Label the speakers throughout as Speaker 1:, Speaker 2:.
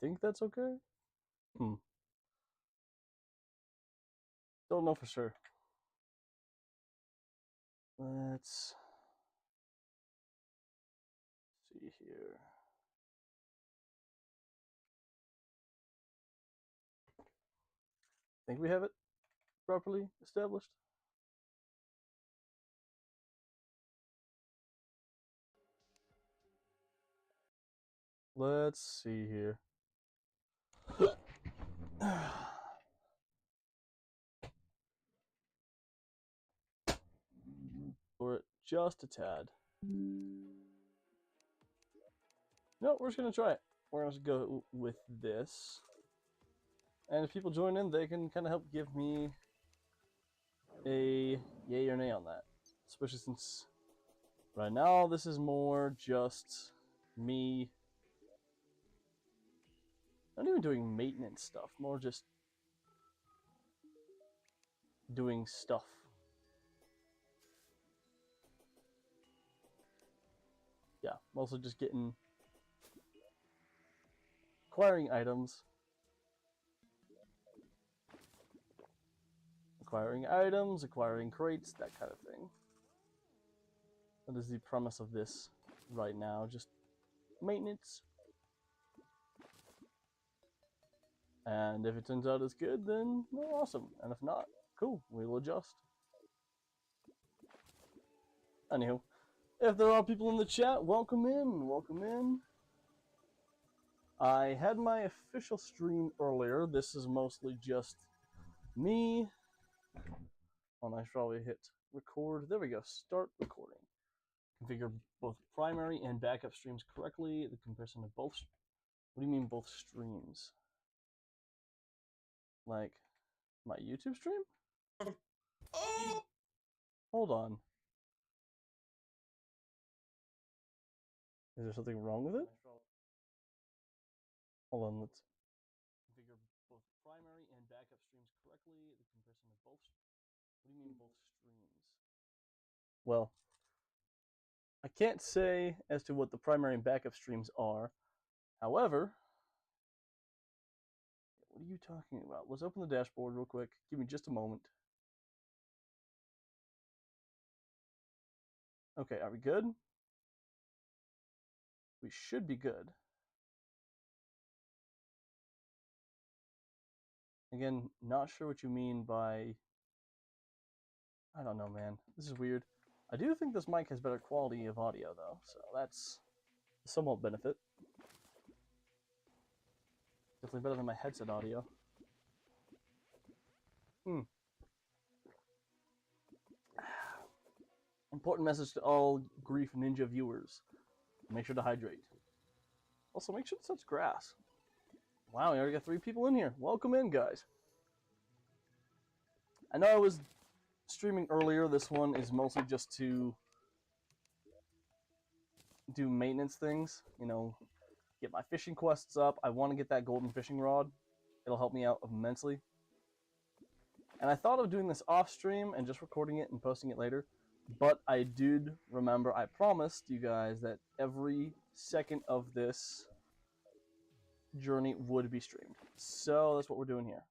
Speaker 1: think that's okay. Don't know for sure. Let's see here. Think we have it properly established? Let's see here. Or just a tad. No, we're just gonna try it. We're gonna go with this. And if people join in, they can kind of help give me a yay or nay on that. Especially since right now this is more just me not even doing maintenance stuff, more just doing stuff. Yeah, mostly just acquiring items. Acquiring crates, that kind of thing. That is the premise of this right now, just maintenance. And if it turns out it's good, then well, awesome. And if not, cool, we'll adjust. Anywho, if there are people in the chat, welcome in, welcome in. I had my official stream earlier. This is mostly just me. Oh, I should probably hit record. There we go, start recording. Configure both primary and backup streams correctly. The comparison of both. What do you mean both streams? Like my YouTube stream? Oh! Hold on. Is there something wrong with it? Hold on, let's configure both primary and backup streams correctly. The comparison of both. What do you mean both streams? Well, I can't say as to what the primary and backup streams are. However, what are you talking about? Let's open the dashboard real quick. Give me just a moment. Okay, are we good? We should be good. Again, not sure what you mean by... I don't know, man. This is weird. I do think this mic has better quality of audio, though, so that's a somewhat benefit. Definitely better than my headset audio. Important message to all Grief Ninja viewers. Make sure to hydrate. Also, make sure to touch grass. Wow, we already got 3 people in here. Welcome in, guys. I know I was streaming earlier. This one is mostly just to do maintenance things. You know, get my fishing quests up. I want to get that golden fishing rod. It'll help me out immensely. And I thought of doing this off stream and just recording it and posting it later. But I did remember, I promised you guys that every second of this journey would be streamed. So that's what we're doing here.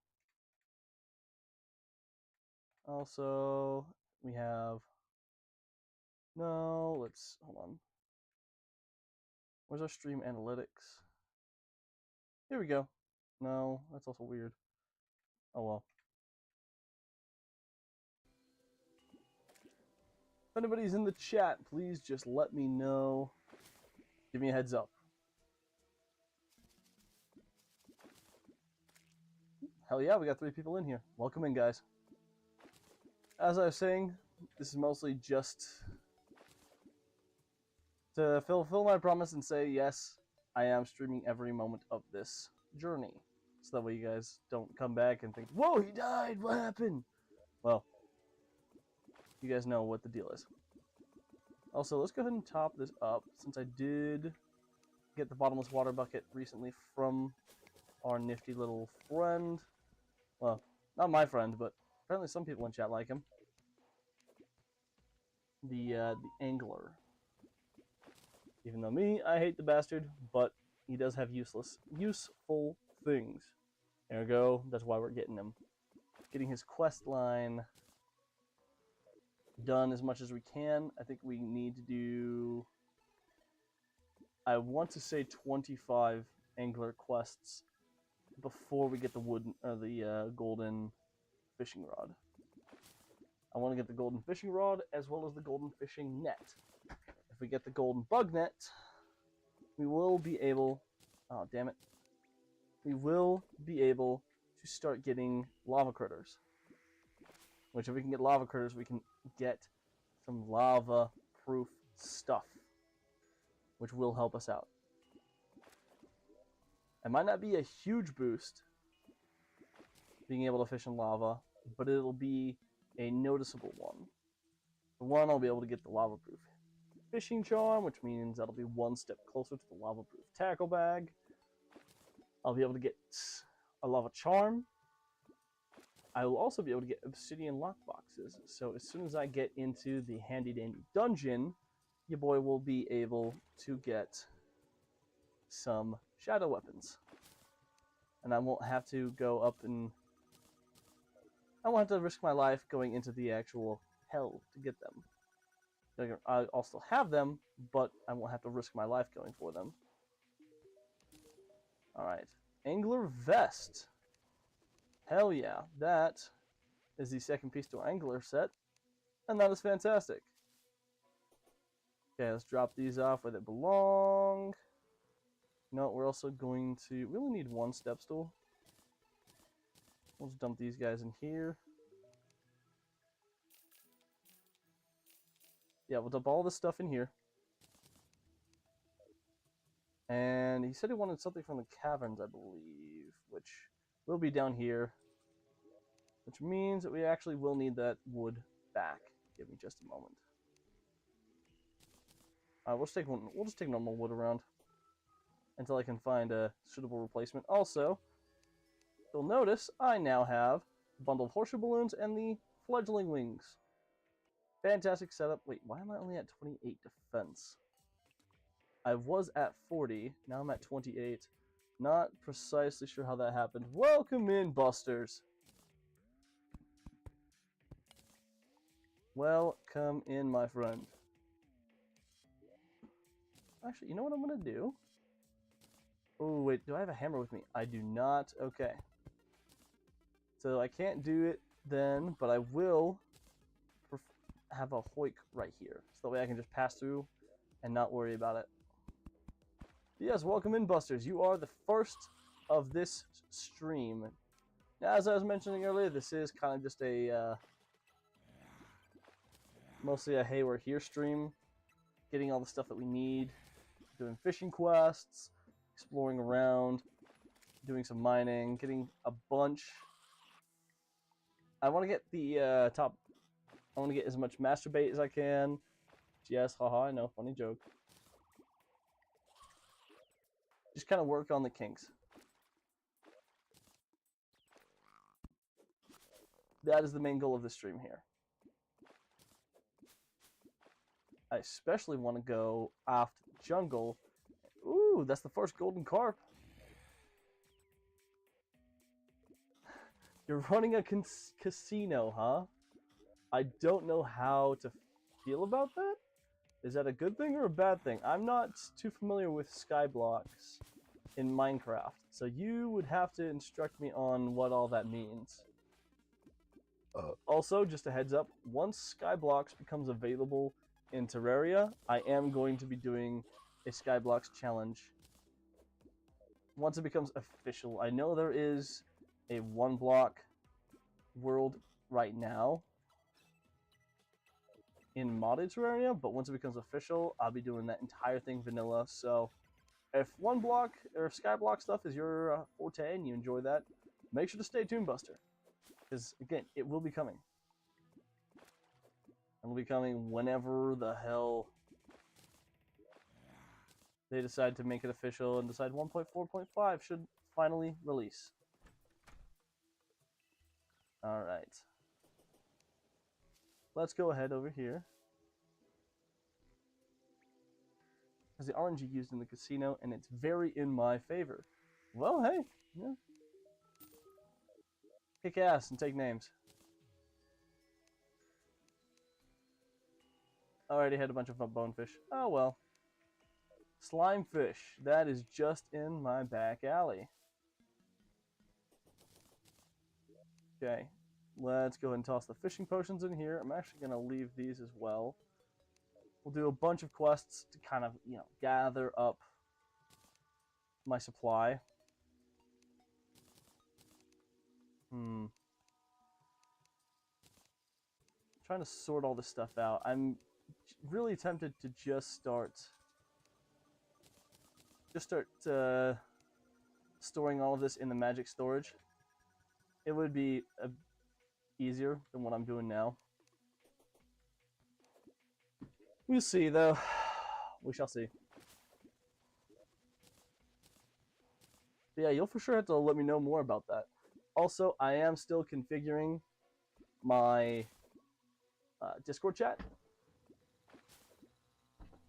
Speaker 1: Also, we have... No, let's... Hold on. Where's our stream analytics? Here we go. No, that's also weird. Oh well. If anybody's in the chat, please just let me know. Give me a heads up. Hell yeah, we got 3 people in here. Welcome in, guys. As I was saying, this is mostly just to fulfill my promise and say, yes, I am streaming every moment of this journey. So that way you guys don't come back and think, whoa, he died, what happened? Well, you guys know what the deal is. Also, let's go ahead and top this up, since I did get the bottomless water bucket recently from our nifty little friend. Well, not my friend, but apparently some people in chat like him. The angler. Even though me, I hate the bastard, but he does have useful things. There we go. That's why we're getting him. Getting his quest line done as much as we can. I think we need to do, I want to say 25 angler quests before we get the wooden or the golden fishing rod. I want to get the golden fishing rod as well as the golden fishing net. If we get the golden bug net, we will be able, oh damn it, we will be able to start getting lava critters. Which if we can get lava critters, we can get some lava-proof stuff, which will help us out. It might not be a huge boost, being able to fish in lava, but it'll be a noticeable one. For one, I'll be able to get the lava-proof fishing charm, which means that'll be one step closer to the lava-proof tackle bag. I'll be able to get a lava charm. I will also be able to get obsidian lockboxes. So as soon as I get into the handy dandy dungeon, your boy will be able to get some shadow weapons. And I won't have to go up and I won't have to risk my life going into the actual hell to get them. I'll still have them, but I won't have to risk my life going for them. Alright. Angler vest. Hell yeah. That is the second piece to our angler set. And that is fantastic. Okay, let's drop these off where they belong. No, we're also going to... We only need one step stool. We'll just dump these guys in here. Yeah, we'll dump all this stuff in here. And he said he wanted something from the caverns, I believe, which will be down here. Which means that we actually will need that wood back. Give me just a moment. We'll just take normal wood around until I can find a suitable replacement. Also, you'll notice I now have a bundle of horseshoe balloons and the fledgling wings. Fantastic setup. Wait, why am I only at 28 defense? I was at 40. Now I'm at 28. Not precisely sure how that happened. Welcome in, busters. Welcome in, my friend. Actually, you know what I'm going to do? Oh, wait, do I have a hammer with me? I do not. Okay. So I can't do it then, but I will have a hoik right here. So that way I can just pass through and not worry about it. Yes, welcome in, busters. You are the first of this stream. Now, as I was mentioning earlier, this is kind of just a... mostly a hey, we're here stream. Getting all the stuff that we need. Doing fishing quests. Exploring around. Doing some mining. Getting a bunch. I want to get the top... I want to get as much master bait as I can. Yes, haha, I know, funny joke. Just kind of work on the kinks. That is the main goal of this stream here. I especially want to go off to the jungle. Ooh, that's the first golden carp. You're running a casino, huh? I don't know how to feel about that. Is that a good thing or a bad thing? I'm not too familiar with skyblocks in Minecraft, so you would have to instruct me on what all that means. Also, just a heads up, once Skyblocks becomes available in Terraria, I am going to be doing a Skyblocks challenge. Once it becomes official, I know there is a one block world right now in modded Terraria, but once it becomes official, I'll be doing that entire thing vanilla. So if one block or Skyblock stuff is your forte and you enjoy that, make sure to stay tuned, Buster. Because, again, it will be coming. It will be coming whenever the hell they decide to make it official and decide 1.4.5 should finally release. Alright. Let's go ahead over here. has the RNG used in the casino, and it's very in my favor. Well, hey, yeah. Kick ass and take names. I already had a bunch of bonefish. Oh well. Slime fish. That is just in my back alley. Okay. Let's go ahead and toss the fishing potions in here. I'm actually going to leave these as well. We'll do a bunch of quests to kind of, gather up my supply. Trying to sort all this stuff out. I'm really tempted to just start storing all of this in the magic storage. It would be easier than what I'm doing now. We'll see, though. We shall see. But yeah, you'll for sure have to let me know more about that. Also, I am still configuring my Discord chat.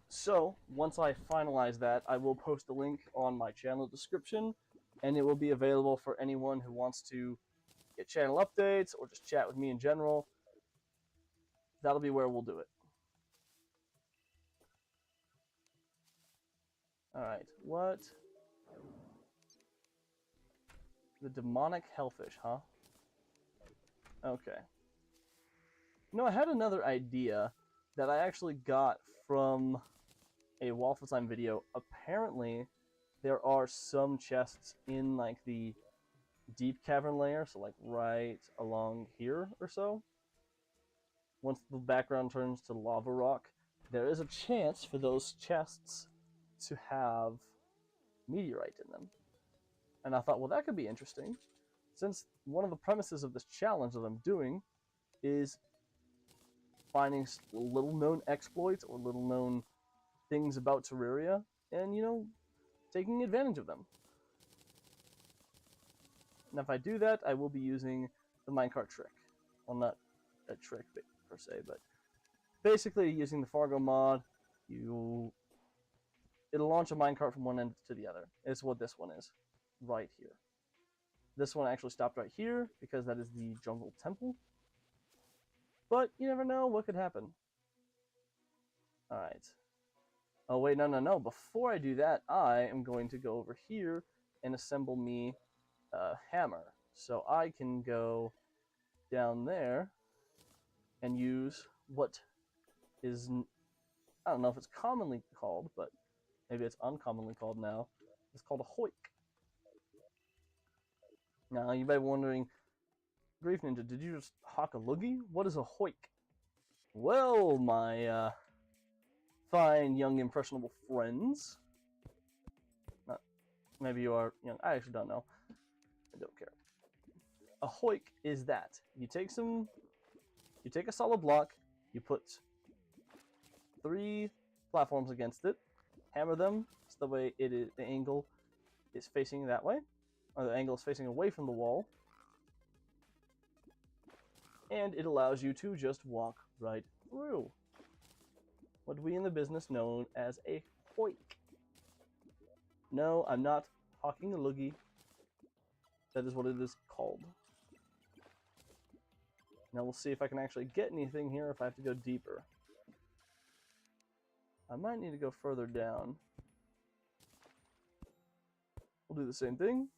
Speaker 1: So, once I finalize that, I will post a link on my channel description, and it will be available for anyone who wants to get channel updates or just chat with me in general. That'll be where we'll do it. Alright, what? The demonic hellfish, huh? Okay. I had another idea that I actually got from a Waffle Time video. Apparently, there are some chests in, like, the deep cavern layer, so, like, right along here or so. Once the background turns to lava rock, there is a chance for those chests to have meteorite in them. And I thought, well, that could be interesting, since one of the premises of this challenge that I'm doing is finding little-known exploits or little-known things about Terraria and, taking advantage of them. And if I do that, I will be using the minecart trick. Well, not a trick per se, but basically using the Fargo mod, it'll launch a minecart from one end to the other. It's what this one is, right here. This one actually stopped right here because that is the jungle temple. But you never know what could happen. Alright. Oh wait, no. Before I do that, I am going to go over here and assemble me a hammer. So I can go down there and use what is, I don't know if it's commonly called, but maybe it's uncommonly called now. It's called a hoik. Now, you might be wondering, Grief Ninja, did you just hawk a loogie? What is a hoik? Well, my fine young impressionable friends. Maybe you are young. I actually don't know. I don't care. A hoik is that. You take a solid block, you put 3 platforms against it, hammer them so the way the angle is facing that way, or the angle is facing away from the wall, and it allows you to just walk right through. What we in the business know as a hoik. No, I'm not hawking a loogie. That is what it is called. Now we'll see if I can actually get anything here if I have to go deeper. I might need to go further down. We'll do the same thing.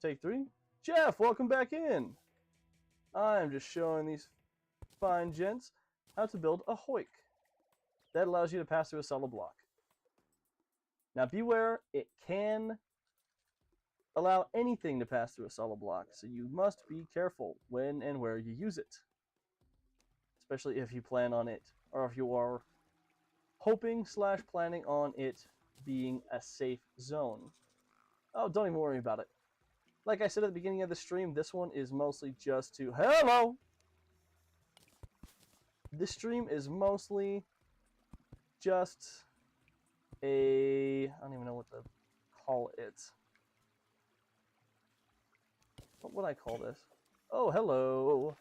Speaker 1: Take 3. Jeff, welcome back in. I'm just showing these fine gents how to build a hoik. That allows you to pass through a solid block. Now beware, it can allow anything to pass through a solid block, so you must be careful when and where you use it. Especially if you plan on it, or if you are hoping / planning on it being a safe zone. Oh, don't even worry about it. Like I said at the beginning of the stream, this one is mostly just to... Hello! This stream is mostly just a... I don't even know what to call it. What would I call this? Oh, hello!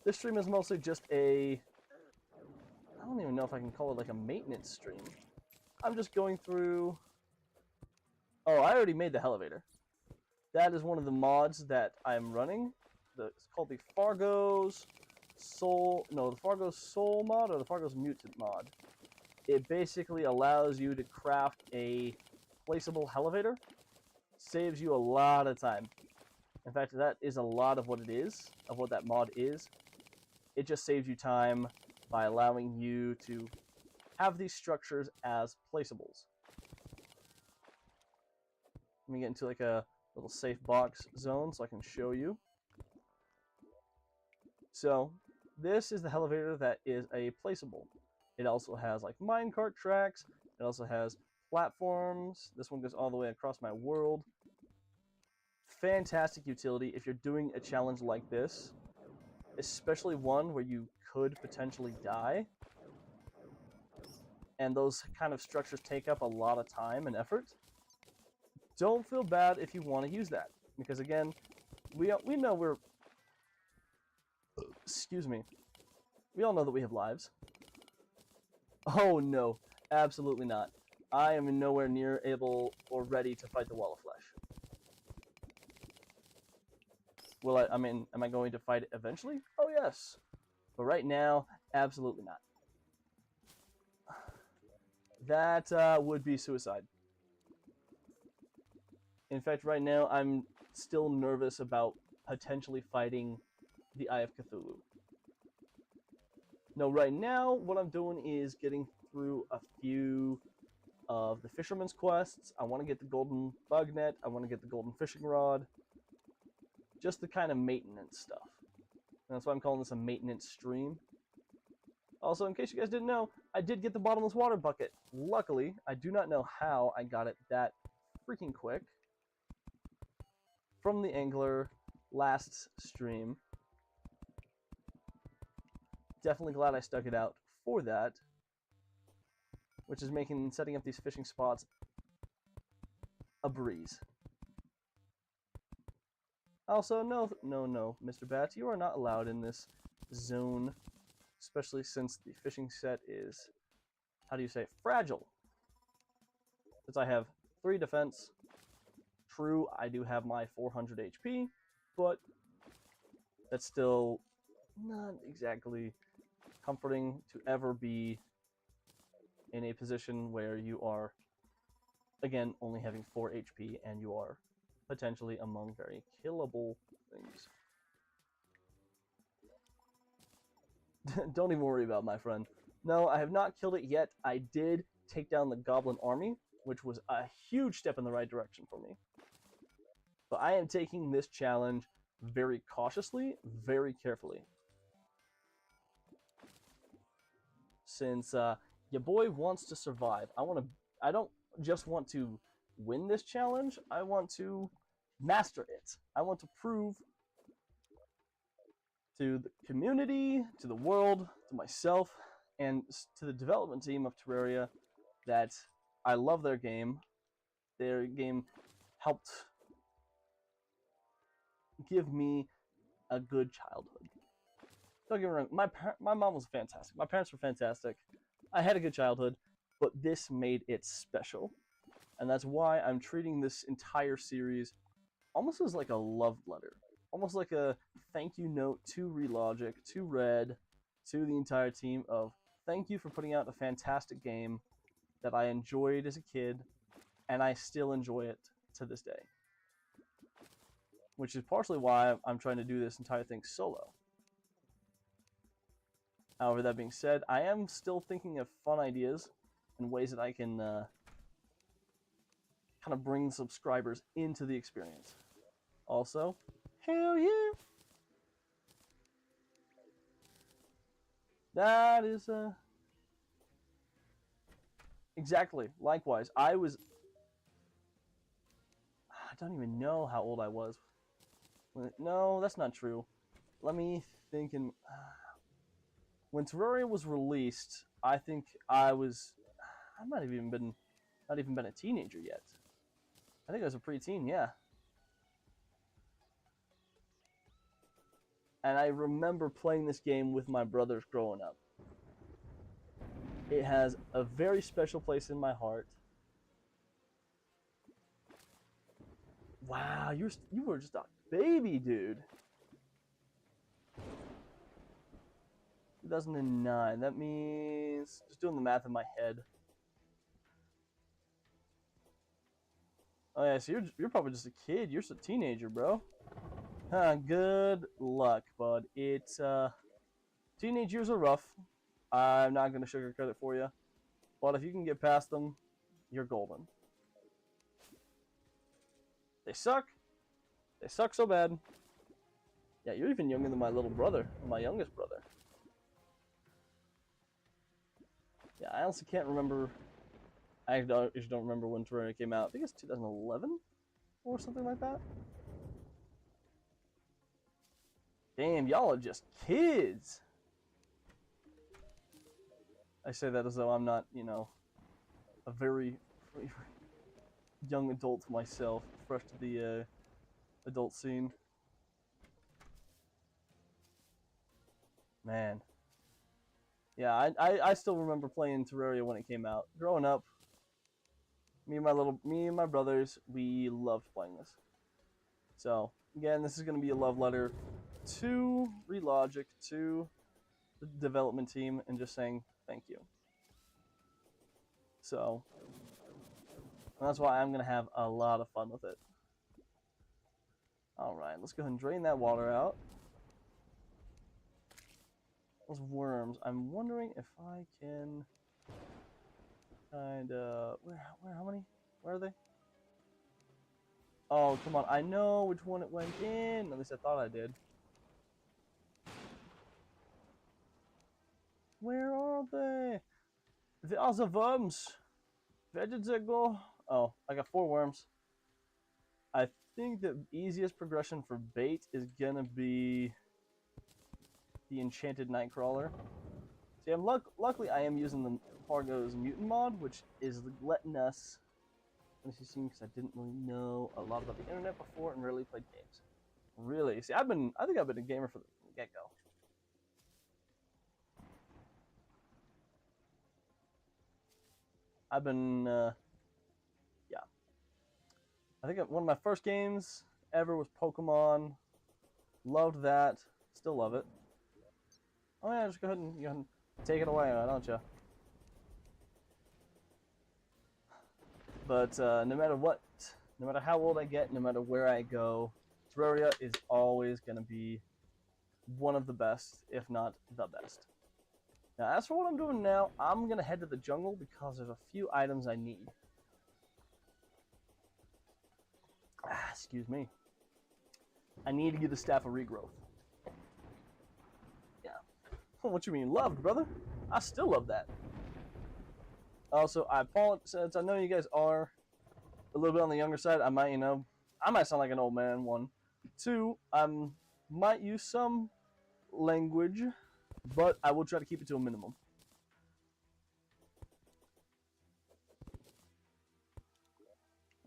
Speaker 1: This stream is mostly just a I don't even know if I can call it like a maintenance stream. I'm just going through... Oh, I already made the elevator. That is one of the mods that I'm running. It's called the Fargo's Soul... No, the Fargo's Soul mod or the Fargo's Mutant mod. It basically allows you to craft a placeable elevator. Saves you a lot of time. In fact, that is a lot of what it is, of what that mod is. It just saves you time by allowing you to have these structures as placeables. Let me get into like a little safe box zone so I can show you. So, this is the elevator that is a placeable. It also has like minecart tracks. It also has platforms. This one goes all the way across my world. Fantastic utility if you're doing a challenge like this, especially one where you could potentially die. And those kind of structures take up a lot of time and effort. Don't feel bad if you want to use that. Because again, we know we're... Excuse me. We all know that we have lives. Oh no, absolutely not. I am nowhere near able or ready to fight the Wall of Flesh. Will I mean, am I going to fight it eventually? Oh yes. But right now, absolutely not. That would be suicide. In fact, right now, I'm still nervous about potentially fighting the Eye of Cthulhu. No, right now, what I'm doing is getting through a few of the fisherman's quests. I want to get the golden bug net. I want to get the golden fishing rod. Just the kind of maintenance stuff. And that's why I'm calling this a maintenance stream. Also, in case you guys didn't know, I did get the bottomless water bucket. Luckily, I do not know how I got it that freaking quick. From the angler last stream. Definitely glad I stuck it out for that. Which is making setting up these fishing spots a breeze. Also, no, Mr. Bats, you are not allowed in this zone. Especially since the fishing set is, how do you say, fragile. Since I have 3 defense. True, I do have my 400 HP, but that's still not exactly comforting to ever be in a position where you are, again, only having 4 HP and you are potentially among very killable things. Don't even worry about it, my friend. No, I have not killed it yet. I did take down the goblin army, which was a huge step in the right direction for me. But I am taking this challenge very cautiously, very carefully. Since your boy wants to survive, I don't just want to win this challenge, I want to master it. I want to prove to the community, to the world, to myself, and to the development team of Terraria that I love their game. Their game helped give me a good childhood. Don't get me wrong, my mom was fantastic. My parents were fantastic. I had a good childhood, but this made it special. And that's why I'm treating this entire series almost as like a love letter. Almost like a thank you note to Relogic, to Red, to the entire team of thank you for putting out a fantastic game that I enjoyed as a kid, and I still enjoy it to this day. Which is partially why I'm trying to do this entire thing solo. However, that being said, I am still thinking of fun ideas and ways that I can kind of bring subscribers into the experience. Also, hell yeah! That is, exactly. Likewise, I don't even know how old I was. No, that's not true. Let me think. When Terraria was released, I think I might have even been, not even been a teenager yet. I think I was a preteen, yeah. And I remember playing this game with my brothers growing up. It has a very special place in my heart. Wow, you were just a baby, dude. 2009. That means, just doing the math in my head. Oh yeah, so you're probably just a kid. You're just a teenager, bro. Huh, good luck, bud. It's teenage years are rough. I'm not gonna sugarcoat it for you, but if you can get past them, you're golden. They suck. They suck so bad. Yeah, you're even younger than my little brother, my youngest brother. Yeah, I honestly can't remember. I don't remember when Terraria came out. I think it's 2011 or something like that. Damn, y'all are just kids. I say that as though I'm not, you know, a very young adult myself, fresh to the adult scene. Man. Yeah, I still remember playing Terraria when it came out. Growing up, me and my brothers, we loved playing this. So again, this is going to be a love letter to Relogic, to the development team, and just saying thank you. So that's why I'm going to have a lot of fun with it. All right, let's go ahead and drain that water out. Those worms. I'm wondering if I can kind of how many? Where are they? Oh, come on. I know which one it went in. At least I thought I did. Where are they? Where are the worms? Where did they go? Oh, I got 4 worms. I think the easiest progression for bait is gonna be the Enchanted Nightcrawler. See, luckily I am using the Fargo's Mutant mod, which is letting us. Let me see, because I didn't really know a lot about the internet before and rarely played games. Really? See, I think I've been a gamer from the get-go. I've been, yeah. I think one of my first games ever was Pokemon. Loved that. Still love it. Oh yeah, just go ahead and take it away, don't you? But no matter what, no matter how old I get, no matter where I go, Terraria is always going to be one of the best, if not the best. Now, as for what I'm doing now, I'm going to head to the jungle because there's a few items I need. Excuse me. I need to get the Staff of Regrowth. Yeah. What you mean, loved, brother? I still love that. Also, I apologize, since I know you guys are a little bit on the younger side, I might, I might sound like an old man, 1. 2, I might use some language, but I will try to keep it to a minimum.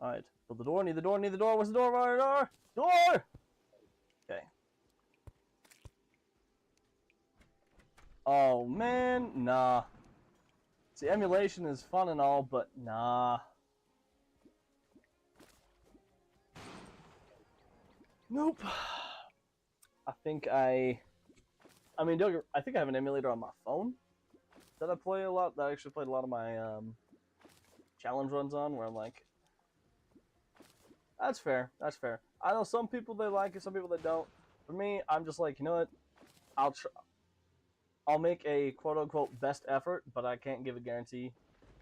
Speaker 1: Alright, build the door, need the door, need the door, where's the door, where's the door? Door! Okay. Oh man, nah. See, emulation is fun and all, but nah. Nope. I think I think I have an emulator on my phone that I play a lot, that I actually played a lot of my challenge runs on, where I'm like, that's fair, that's fair. I know some people, they like it, some people that don't. For me, I'm just like, you know what, I'll make a quote-unquote best effort, but I can't give a guarantee,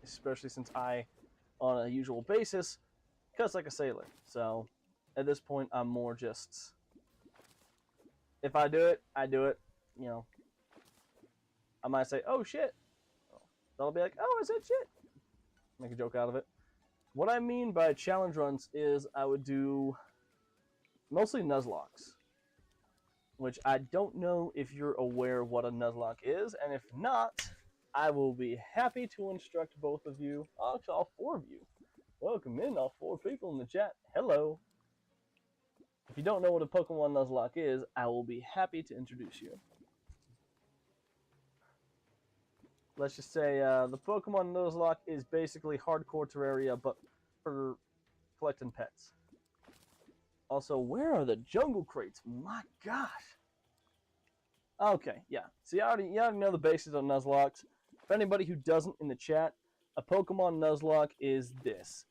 Speaker 1: especially since I, on a usual basis, cuss like a sailor. So, at this point, I'm more just, if I do it, I do it, I might say, oh shit. I'll be like, oh, I said shit. Make a joke out of it. What I mean by challenge runs is I would do mostly Nuzlockes, which I don't know if you're aware what a Nuzlocke is, and if not, I will be happy to instruct both of you, actually all 4 of you. Welcome in, all 4 people in the chat. Hello. If you don't know what a Pokemon Nuzlocke is, I will be happy to introduce you. let's just say the Pokemon Nuzlocke is basically hardcore Terraria, but for collecting pets. Also, where are the jungle crates? My gosh. Okay, yeah. So you already know the basics on Nuzlocks. For anybody who doesn't in the chat, a Pokemon Nuzlocke is this.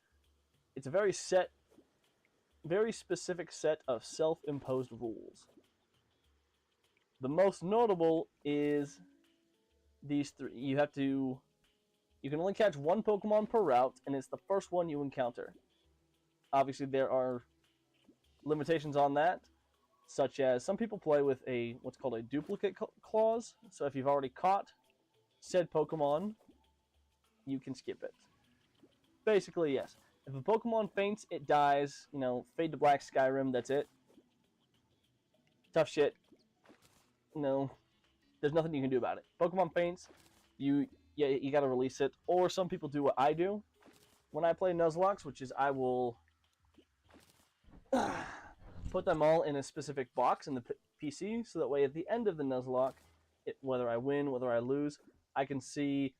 Speaker 1: It's a very specific set of self-imposed rules. The most notable is these three. You can only catch one Pokemon per route, and it's the first one you encounter. Obviously, there are limitations on that, such as some people play with what's called a duplicate clause. So if you've already caught said Pokemon, you can skip it. Basically, yes. If a Pokemon faints, it dies. You know, fade to black, Skyrim, that's it. Tough shit. No, there's nothing you can do about it. Pokemon faints, you gotta release it. Or some people do what I do when I play Nuzlocks, which is I will put them all in a specific box in the PC, so that way at the end of the Nuzlocke, whether I win, whether I lose, I can see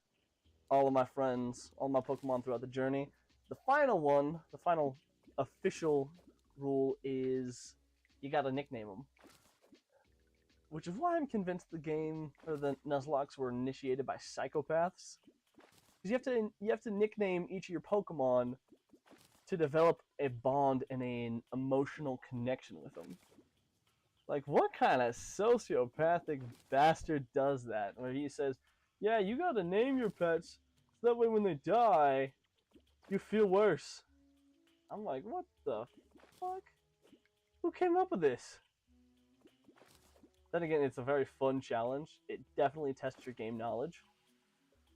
Speaker 1: all of my friends, all my Pokemon throughout the journey. The final official rule is you gotta nickname them. Which is why I'm convinced the game, or the Nuzlocks, were initiated by psychopaths. Because you have to nickname each of your Pokemon to develop a bond and an emotional connection with them. Like, what kind of sociopathic bastard does that? Where he says, yeah, you gotta name your pets, so that way when they die, you feel worse. I'm like, what the fuck? Who came up with this? Then again, it's a very fun challenge. It definitely tests your game knowledge.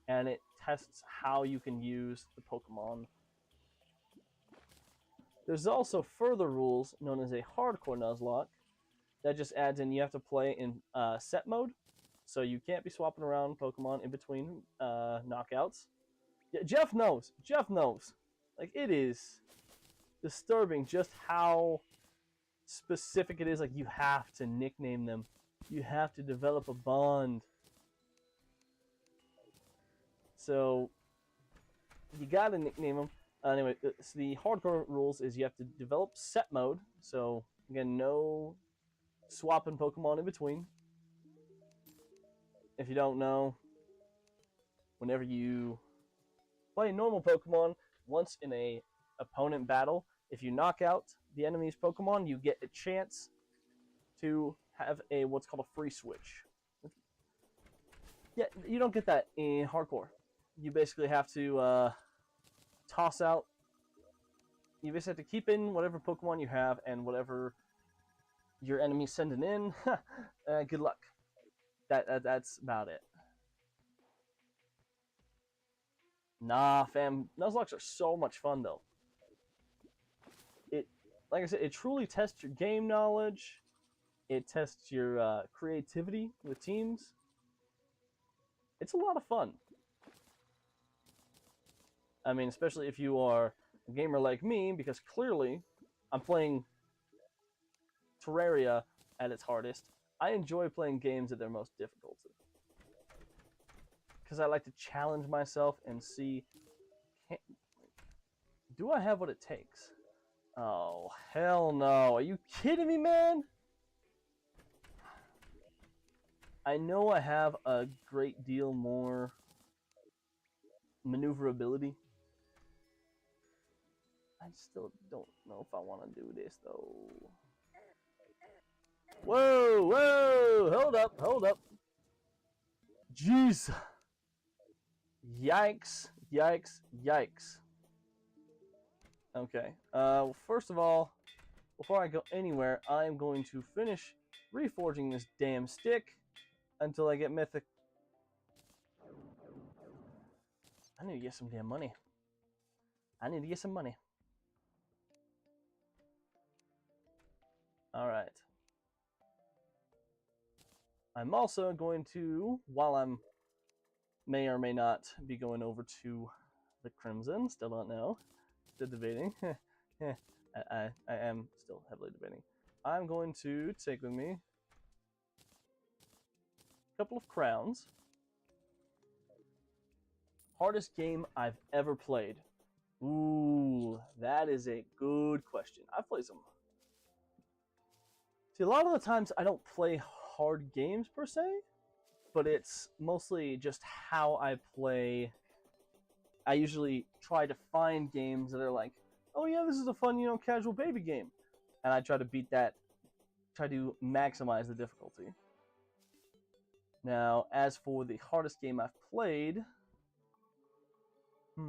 Speaker 1: And it tests how you can use the Pokemon. There's also further rules known as a hardcore Nuzlocke that just adds in you have to play in set mode. So you can't be swapping around Pokemon in between knockouts. Yeah, Jeff knows. Jeff knows. Like, it is disturbing just how specific it is. Like, you have to nickname them. You have to develop a bond. So you gotta nickname them. Anyway, so the hardcore rules is you have to develop set mode. So again, no swapping Pokemon in between. If you don't know, whenever you play normal Pokemon, once in a opponent battle, if you knock out the enemy's Pokemon, you get a chance to have what's called a free switch. Yeah, you don't get that in hardcore. You basically have to toss out. You basically have to keep in whatever Pokemon you have and whatever your enemy's sending in. Good luck. That's about it. Nah, fam. Nuzlocks are so much fun though. Like I said, it truly tests your game knowledge. It tests your creativity with teams. It's a lot of fun. I mean, especially if you are a gamer like me, because clearly I'm playing Terraria at its hardest. I enjoy playing games at their most difficult. Because I like to challenge myself and see, do I have what it takes? Oh, hell no. Are you kidding me, man? I know I have a great deal more maneuverability. I still don't know if I want to do this, though. Whoa, whoa, hold up. Jeez. Yikes, yikes, yikes. Okay, first of all, before I go anywhere, I'm going to finish reforging this damn stick until I get mythic. I need to get some damn money. I need to get some money. Alright. I'm also going to, while I'm may or may not be going over to the Crimson, still don't know, still debating. I am still heavily debating. I'm going to take with me a couple of crowns. Hardest game I've ever played. Ooh, that is a good question. I've played some. See, a lot of the times I don't play hard games per se, but it's mostly just how I play. I usually try to find games that are like, oh yeah, this is a fun, casual baby game. And I try to beat that, try to maximize the difficulty. Now, as for the hardest game I've played, I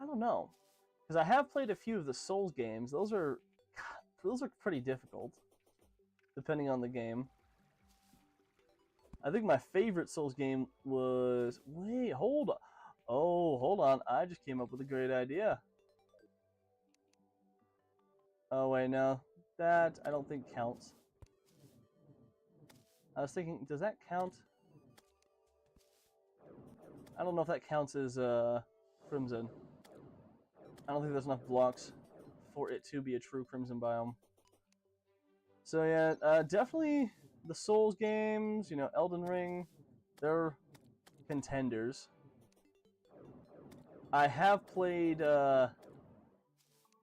Speaker 1: don't know. Because I have played a few of the Souls games. Those are pretty difficult, depending on the game. I think my favorite Souls game was... Wait, hold on. Oh, hold on. I just came up with a great idea. Oh, wait, no. That, I don't think counts. I was thinking, does that count? I don't know if that counts as Crimson. I don't think there's enough blocks for it to be a true Crimson biome. So yeah, definitely the Souls games, Elden Ring, they're contenders. I have played,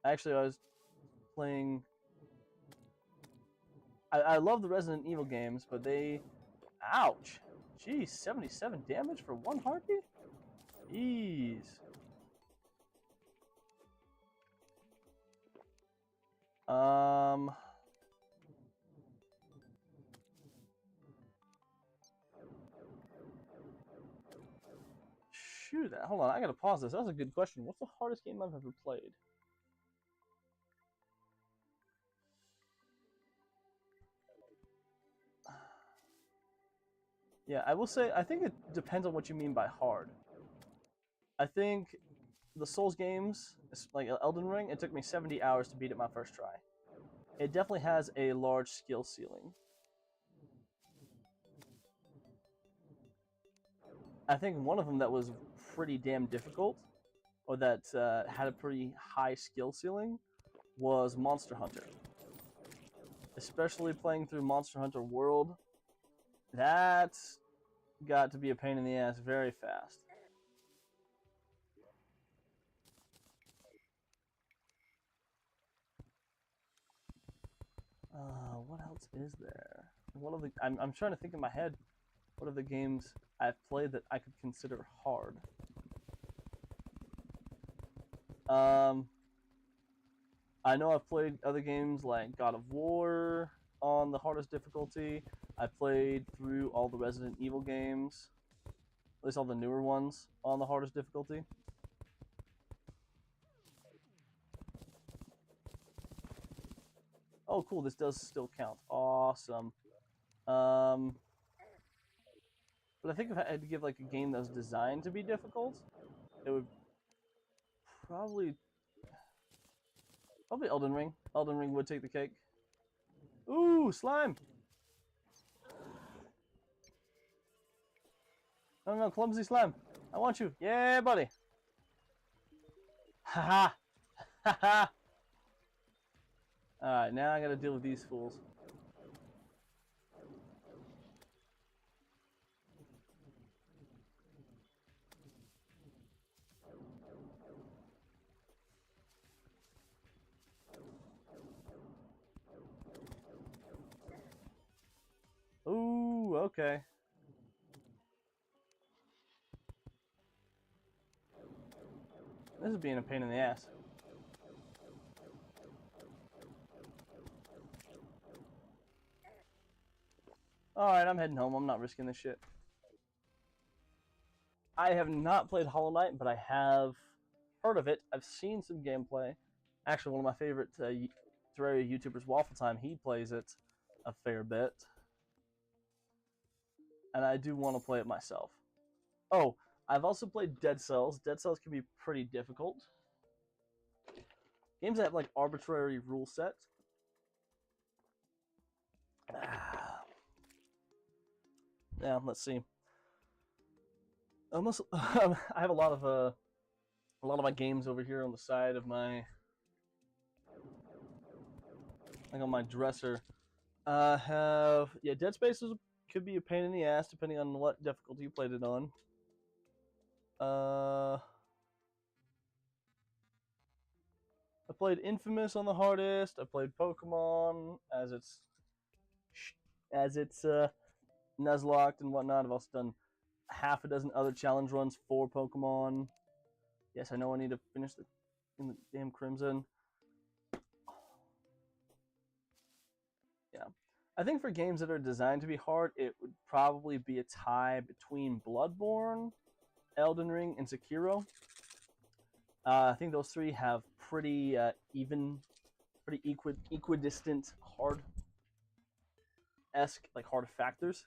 Speaker 1: actually I was playing, I love the Resident Evil games, but they, ouch, geez, 77 damage for one heartbeat? Jeez. Shoot, hold on, I gotta pause this. That was a good question. What's the hardest game I've ever played? Yeah, I will say, I think it depends on what you mean by hard. I think the Souls games, like Elden Ring, it took me 70 hours to beat it my first try. It definitely has a large skill ceiling. I think one of them that was pretty damn difficult, or that had a pretty high skill ceiling, was Monster Hunter. Especially playing through Monster Hunter World, that got to be a pain in the ass very fast. What else is there? What are the? I'm trying to think in my head. What are the games I've played that I could consider hard? I know I've played other games like God of War on the hardest difficulty. I played through all the Resident Evil games, at least all the newer ones, on the hardest difficulty. Oh, cool, this does still count. Awesome. But I think if I had to give like a game that was designed to be difficult, it would probably Elden Ring. Elden Ring would take the cake. Ooh, slime! No, clumsy slime. I want you. Yeah, buddy. Haha. Haha. Alright, now I gotta deal with these fools. Ooh, okay. This is being a pain in the ass. Alright, I'm heading home. I'm not risking this shit. I have not played Hollow Knight, but I have heard of it. I've seen some gameplay. Actually, one of my favorite Terraria YouTubers, Waffle Time, he plays it a fair bit. And I do want to play it myself. Oh, I've also played Dead Cells. Dead Cells can be pretty difficult. Games that have like arbitrary rule sets. Yeah, let's see. Almost, I have a lot of my games over here on the side of my, like on my dresser. Dead Space could be a pain in the ass depending on what difficulty you played it on. I played Infamous on the hardest. I played Pokemon as it's Nuzlocke and whatnot. I've also done half a dozen other challenge runs for Pokemon. Yes, I know I need to finish in the damn Crimson. Yeah. I think for games that are designed to be hard, it would probably be a tie between Bloodborne, Elden Ring, and Sekiro. I think those three have pretty equidistant hard factors.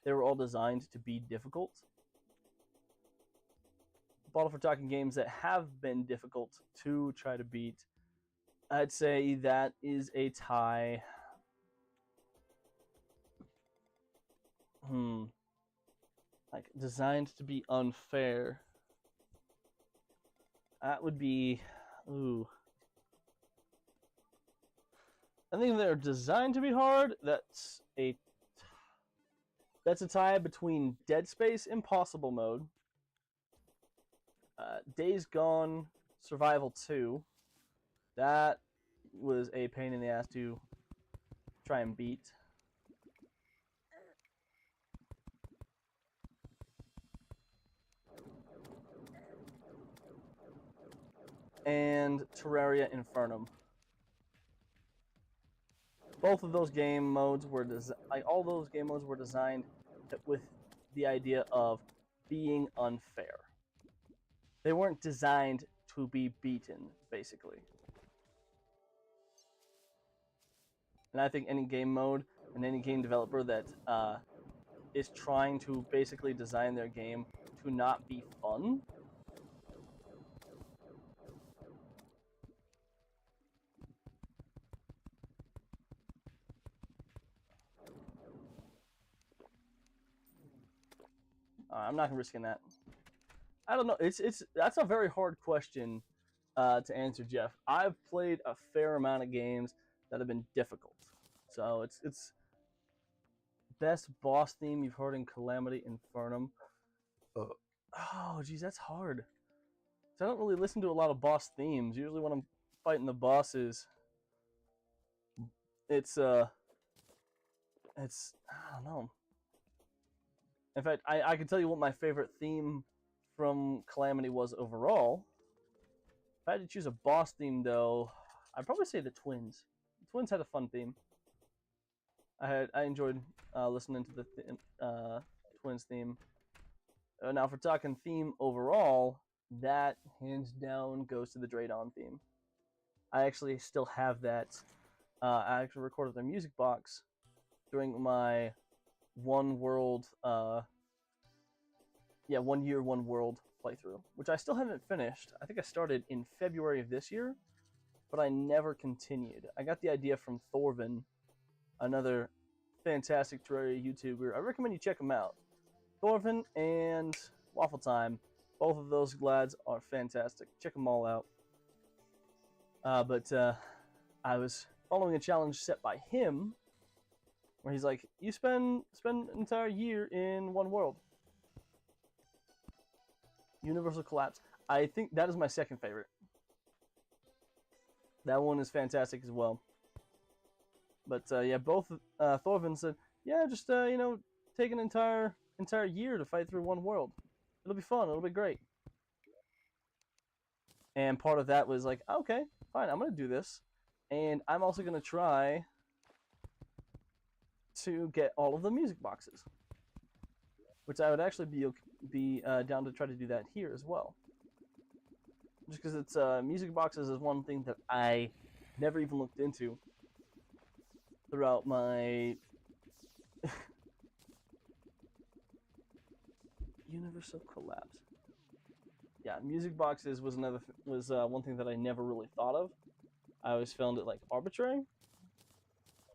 Speaker 1: They were all designed to be difficult. But if we're talking games that have been difficult to try to beat, I'd say that is a tie. Like designed to be unfair. That would be, ooh. I think they're designed to be hard. That's a tie between Dead Space Impossible Mode, Days Gone Survival 2. That was a pain in the ass to try and beat. And Terraria Infernum. Both of those game modes were all those game modes were designed with the idea of being unfair. They weren't designed to be beaten, basically. And I think any game mode and any game developer that is trying to basically design their game to not be fun, I'm not risking that. I don't know. That's a very hard question to answer, Jeff. I've played a fair amount of games that have been difficult, so it's best boss theme you've heard in Calamity Infernum. Oh, geez, that's hard. So I don't really listen to a lot of boss themes. Usually, when I'm fighting the bosses, it's I don't know. In fact, I can tell you what my favorite theme from Calamity was overall. If I had to choose a boss theme, though, I'd probably say the Twins. The Twins had a fun theme. I enjoyed listening to the Twins theme. Now, if we're talking theme overall, that hands down goes to the Draydon theme. I actually still have that. I actually recorded the music box during my One Year, One World playthrough, which I still haven't finished. I think I started in February of this year, but I never continued. I got the idea from Thorvin, another fantastic Terraria YouTuber. I recommend you check him out. Thorvin and Waffle Time, both of those lads are fantastic. Check them all out. But I was following a challenge set by him, where he's like, "You spend an entire year in one world." Universal Collapse. I think that is my second favorite. That one is fantastic as well. But yeah, both Thorvin said, "Yeah, just take an entire year to fight through one world. It'll be fun. It'll be great." And part of that was like, okay, fine, I'm gonna do this, and I'm also gonna try to get all of the music boxes, which I would actually be down to try to do that here as well. Just because it's music boxes is one thing that I never even looked into throughout my Universal Collapse. Yeah, music boxes was one thing that I never really thought of. I always found it like arbitrary,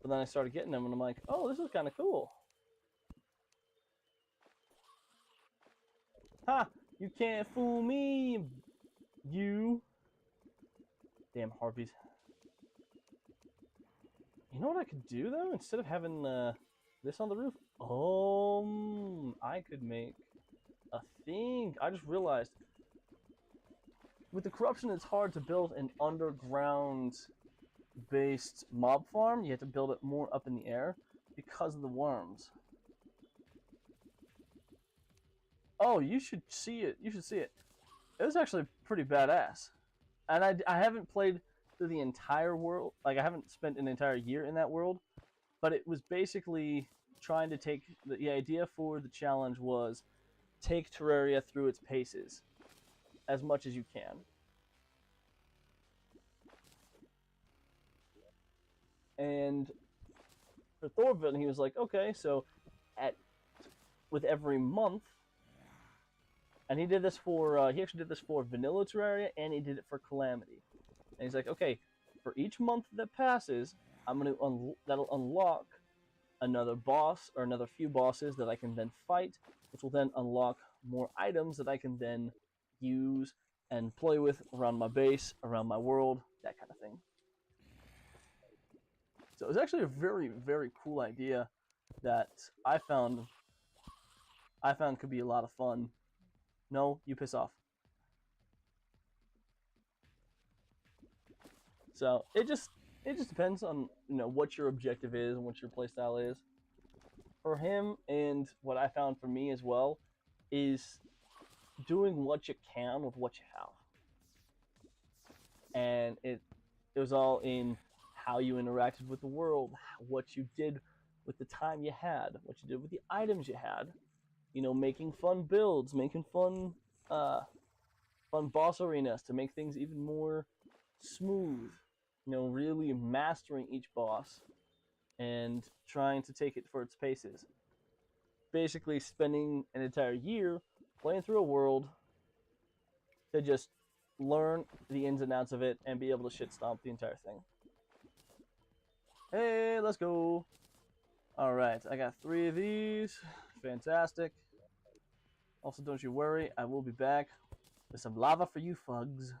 Speaker 1: but then I started getting them, and I'm like, oh, this is kind of cool. Ha! You can't fool me, you. Damn harpies. You know what I could do though? Instead of having this on the roof, I could make a thing. I just realized with the corruption, it's hard to build an underground-based mob farm. You have to build it more up in the air because of the worms. Oh, you should see it. You should see it. It was actually pretty badass. And I haven't played through the entire world. Like, I haven't spent an entire year in that world. But it was basically trying to take... The idea for the challenge was take Terraria through its paces as much as you can. And for Thorvin, he was like, okay, so with every month... And he did this for, he actually did this for Vanilla Terraria, and he did it for Calamity. And he's like, okay, for each month that passes, I'm going to, that'll unlock another boss, or another few bosses that I can then fight, which will then unlock more items that I can then use and play with around my base, around my world, that kind of thing. So it was actually a very, very cool idea that I found could be a lot of fun. No, you piss off. So it just depends on, you know, what your objective is and what your playstyle is. For him, and what I found for me as well, is doing what you can with what you have. And it was all in how you interacted with the world, what you did with the time you had, what you did with the items you had. You know, making fun builds, making fun boss arenas to make things even more smooth. You know, really mastering each boss and trying to take it for its paces. Basically spending an entire year playing through a world to just learn the ins and outs of it and be able to shit stomp the entire thing. Hey, let's go. All right, I got 3 of these. Fantastic. Also, don't you worry, I will be back with some lava for you fugs.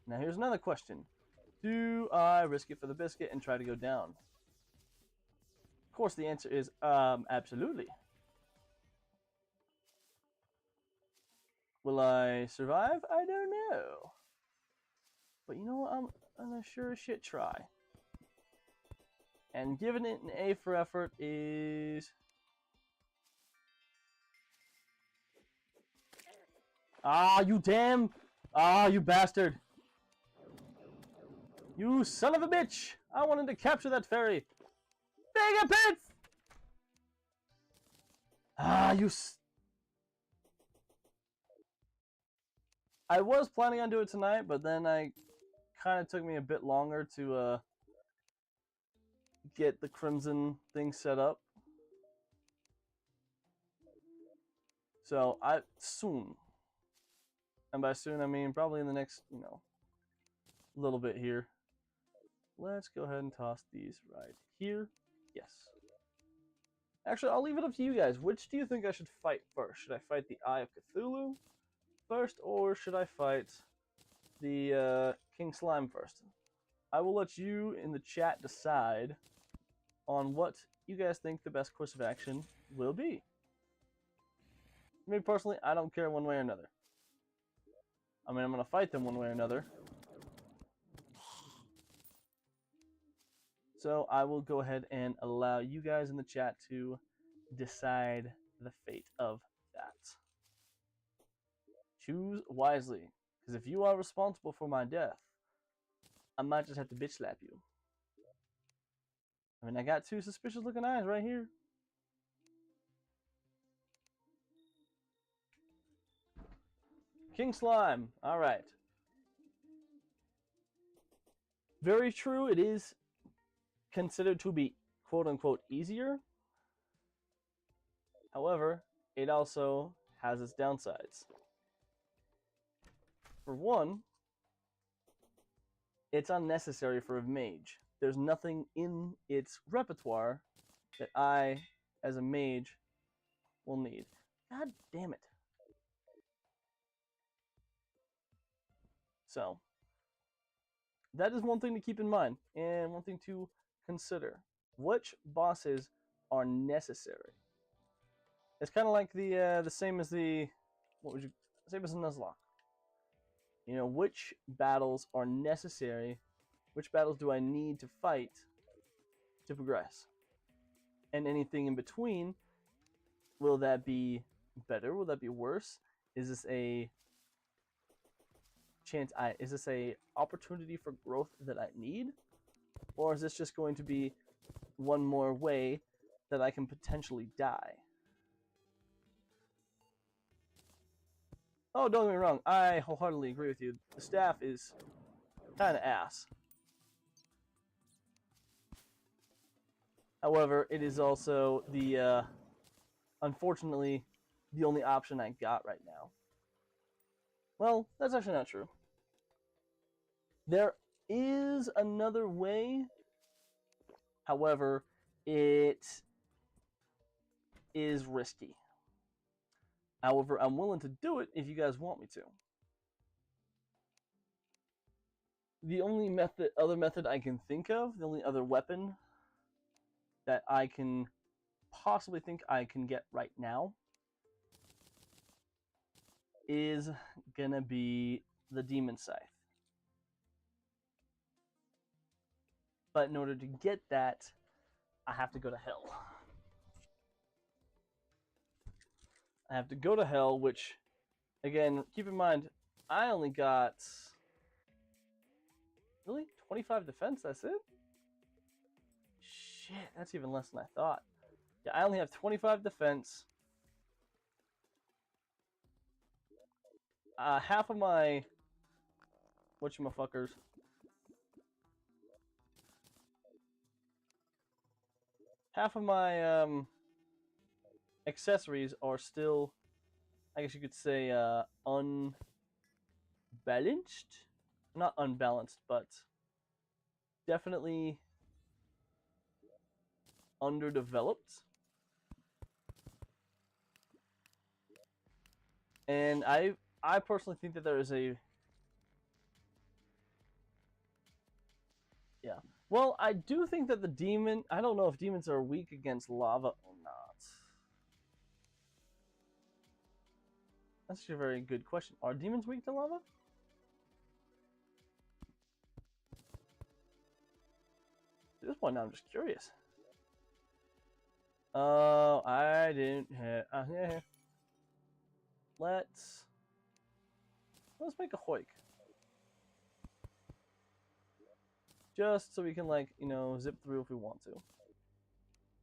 Speaker 1: Now, here's another question. Do I risk it for the biscuit and try to go down? Of course, the answer is absolutely. Will I survive? I don't know. But you know what? I'm gonna sure as shit try. And giving it an A for effort is... Ah, you damn! Ah, you bastard! You son of a bitch! I wanted to capture that fairy! Mega pits! Ah, you... I was planning on doing it tonight, but then I kind of took me a bit longer to get the Crimson thing set up. So, soon. And by soon, I mean probably in the next, you know, little bit here. Let's go ahead and toss these right here. Yes. Actually, I'll leave it up to you guys. Which do you think I should fight first? Should I fight the Eye of Cthulhu first, or should I fight the King Slime first? I will let you in the chat decide on what you guys think the best course of action will be. Me personally, I don't care one way or another. I mean, I'm going to fight them one way or another. So I will go ahead and allow you guys in the chat to decide the fate of that. Choose wisely, because if you are responsible for my death, I might just have to bitch slap you. I mean, I got 2 suspicious looking eyes right here. King Slime. All right. Very true. It is considered to be quote-unquote easier. However, it also has its downsides. For one, it's unnecessary for a mage. There's nothing in its repertoire that I, as a mage, will need. God damn it. So, that is one thing to keep in mind, and one thing to consider. Which bosses are necessary? It's kind of like the same as the same as the Nuzlocke. You know, which battles are necessary? Which battles do I need to fight to progress? And anything in between, will that be better? Will that be worse? Is this a chance? Is this a opportunity for growth that I need, or is this just going to be one more way that I can potentially die? Oh, don't get me wrong. I wholeheartedly agree with you. The staff is kind of ass. However, it is also the unfortunately the only option I got right now. Well, that's actually not true. There is another way. However, it is risky. However, I'm willing to do it if you guys want me to. The only other method I can think of, the only other weapon that I can possibly think I can get right now is gonna be the Demon Scythe. But in order to get that, I have to go to hell. I have to go to hell, which, again, keep in mind, I only got... Really? 25 defense? That's it? Shit, that's even less than I thought. Yeah, I only have 25 defense. Half of my... whatchamaffuckers... half of my accessories are still, I guess you could say, unbalanced? Not unbalanced, but definitely underdeveloped. And I personally think that there is a... Yeah. Well, I do think that the demon... I don't know if demons are weak against lava or not. That's actually a very good question. Are demons weak to lava? At this point now, I'm just curious. Oh, I didn't have... yeah. Let's make a hoik. Just so we can, like, you know, zip through if we want to.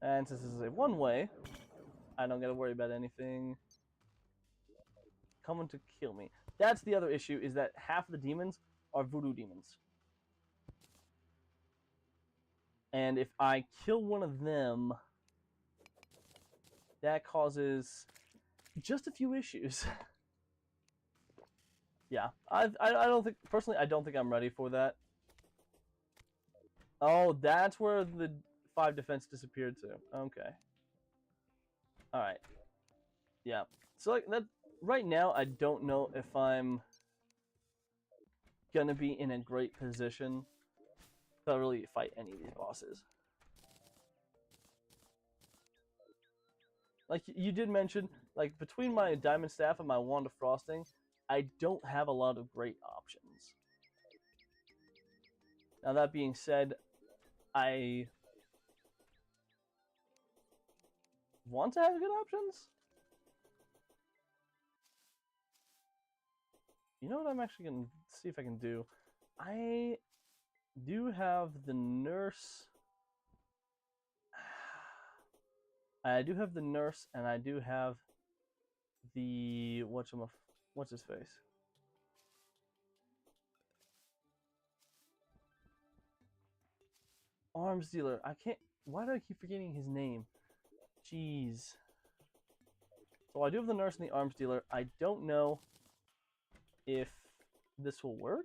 Speaker 1: And since this is a one-way, I don't gotta worry about anything coming to kill me. That's the other issue, is that half of the demons are voodoo demons. And if I kill one of them, that causes just a few issues. Yeah, I don't think, personally, I don't think I'm ready for that. Oh, that's where the 5 defense disappeared to. Okay. Alright. Yeah. So, like, that, right now, I don't know if I'm gonna be in a great position to really fight any of these bosses. Like, you did mention, like, between my Diamond Staff and my Wand of Frosting, I don't have a lot of great options. Now, that being said, I want to have good options. You know what I'm actually going to see if I can do? I do have the nurse. I do have the nurse, and I do have the what's his face? Arms dealer. I can't. Why do I keep forgetting his name? Jeez. So I do have the nurse and the arms dealer. I don't know if this will work.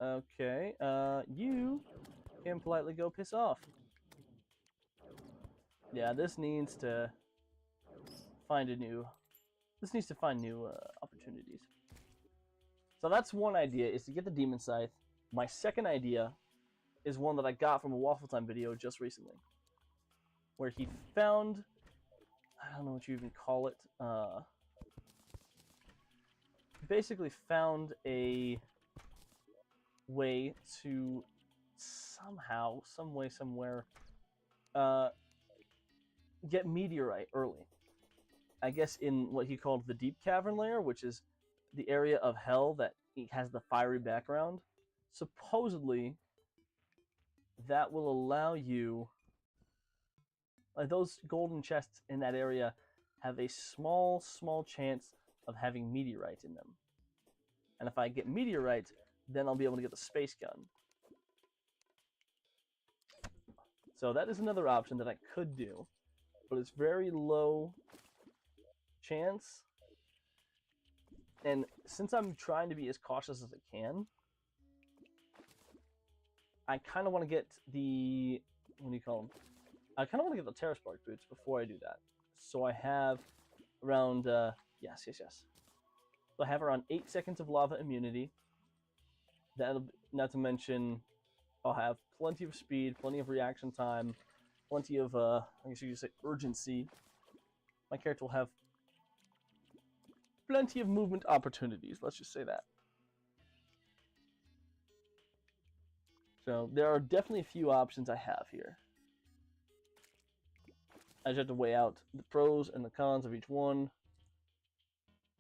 Speaker 1: Okay. You can politely go piss off. Yeah, this needs to find new opportunities. So that's one idea, is to get the Demon Scythe. My second idea is one that I got from a Waffle Time video just recently, where he found, I don't know what you even call it, basically found a way to somehow, some way, somewhere, get meteorite early. I guess in what he called the deep cavern layer, which is the area of hell that has the fiery background. Supposedly, that will allow you, like those golden chests in that area have a small chance of having meteorite in them. And if I get meteorite, then I'll be able to get the space gun. So that is another option that I could do, but it's very low chance. And since I'm trying to be as cautious as I can, I kind of want to get the, what do you call them? I kind of want to get the Terra Spark boots before I do that. So I have around, yes. So I have around 8 seconds of lava immunity. That'll, not to mention, I'll have plenty of speed, plenty of reaction time, plenty of, I guess you could say, urgency. My character will have plenty of movement opportunities, let's just say that. So there are definitely a few options I have here. I just have to weigh out the pros and the cons of each one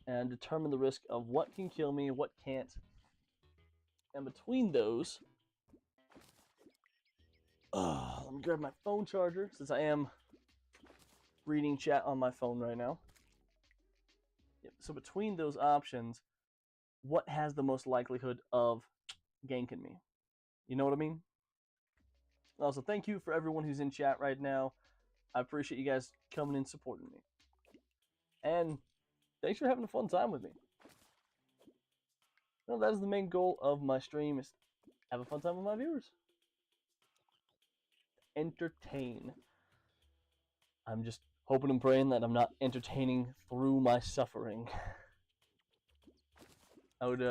Speaker 1: and determine the risk of what can kill me, what can't. And between those, let me grab my phone charger since I am reading chat on my phone right now. Yep. So between those options, what has the most likelihood of ganking me? You know what I mean? Also, thank you for everyone who's in chat right now. I appreciate you guys coming and supporting me. And thanks for having a fun time with me. You know, that is the main goal of my stream, is have a fun time with my viewers. Entertain. I'm just hoping and praying that I'm not entertaining through my suffering. I would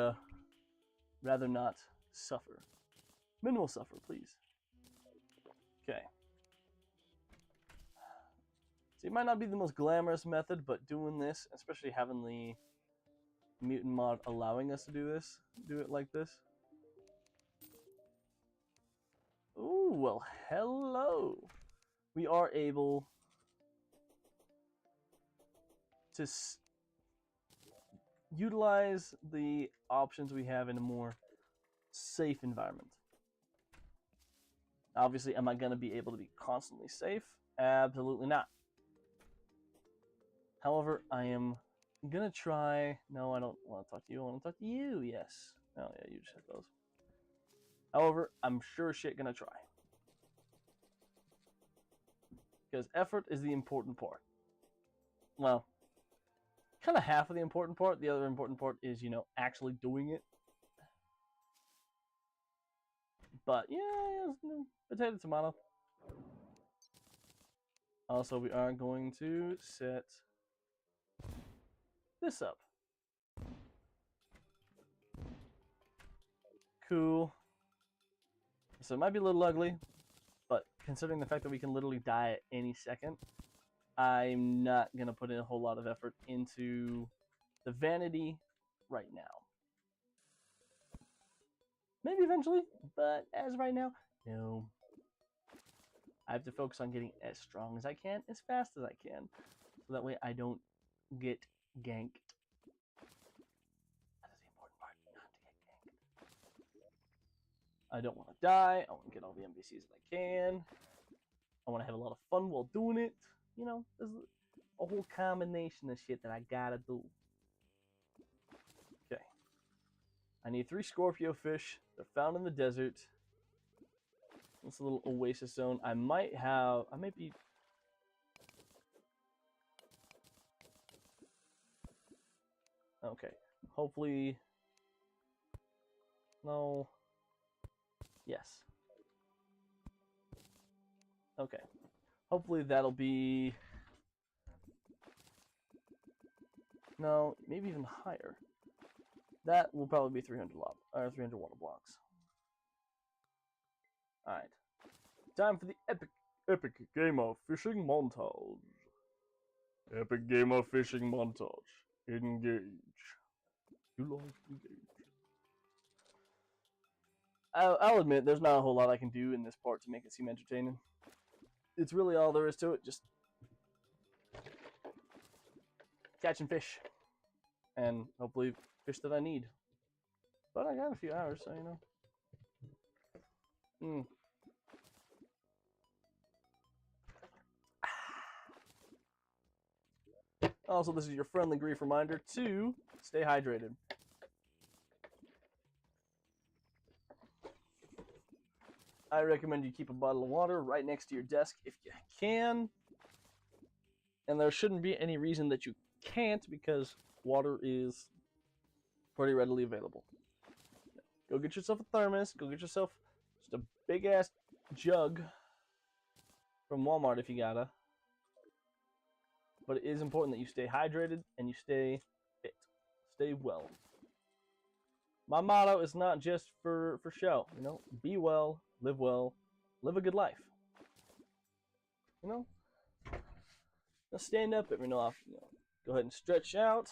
Speaker 1: rather not suffer. Minimal suffer, please. Okay. So it might not be the most glamorous method, but doing this, especially having the mutant mod allowing us to do it like this. Ooh, well, hello. We are able to utilize the options we have in a more safe environment. Obviously, am I going to be able to be constantly safe? Absolutely not. However, I am going to try... No, I don't want to talk to you. I want to talk to you. Yes. Oh, yeah, you just hit those. However, I'm sure shit going to try. Because effort is the important part. Well, kind of half of the important part. The other important part is, you know, actually doing it. But, yeah, potato, tomato. Also, we are going to set this up. Cool. So it might be a little ugly, but considering the fact that we can literally die at any second, I'm not going to put in a whole lot of effort into the vanity right now. Maybe eventually, but as right now, no. I have to focus on getting as strong as I can, as fast as I can, so that way I don't get ganked. That is the important part, not to get ganked. I don't want to die. I want to get all the NPCs that I can. I want to have a lot of fun while doing it. You know, there's a whole combination of shit that I gotta do. Okay. I need 3 Scorpio fish. They're found in the desert. It's a little oasis zone. I might be... Okay. Hopefully... No. Yes. Okay. Hopefully that'll be... No, maybe even higher. That will probably be 300 water blocks. Alright. Time for the epic game of fishing montage. Epic game of fishing montage. Engage. You like engage. I'll admit, there's not a whole lot I can do in this part to make it seem entertaining. It's really all there is to it, just catching fish. And hopefully fish that I need. But I got a few hours, so you know. Also, this is your friendly grief reminder to stay hydrated. I recommend you keep a bottle of water right next to your desk if you can. And there shouldn't be any reason that you can't, because water is pretty readily available. Go get yourself a thermos. Go get yourself just a big-ass jug from Walmart if you gotta. But it is important that you stay hydrated and you stay fit. Stay well. My motto is not just for show, you know. Be well, live a good life. You know? Now stand up every now and often. You know. Go ahead and stretch out.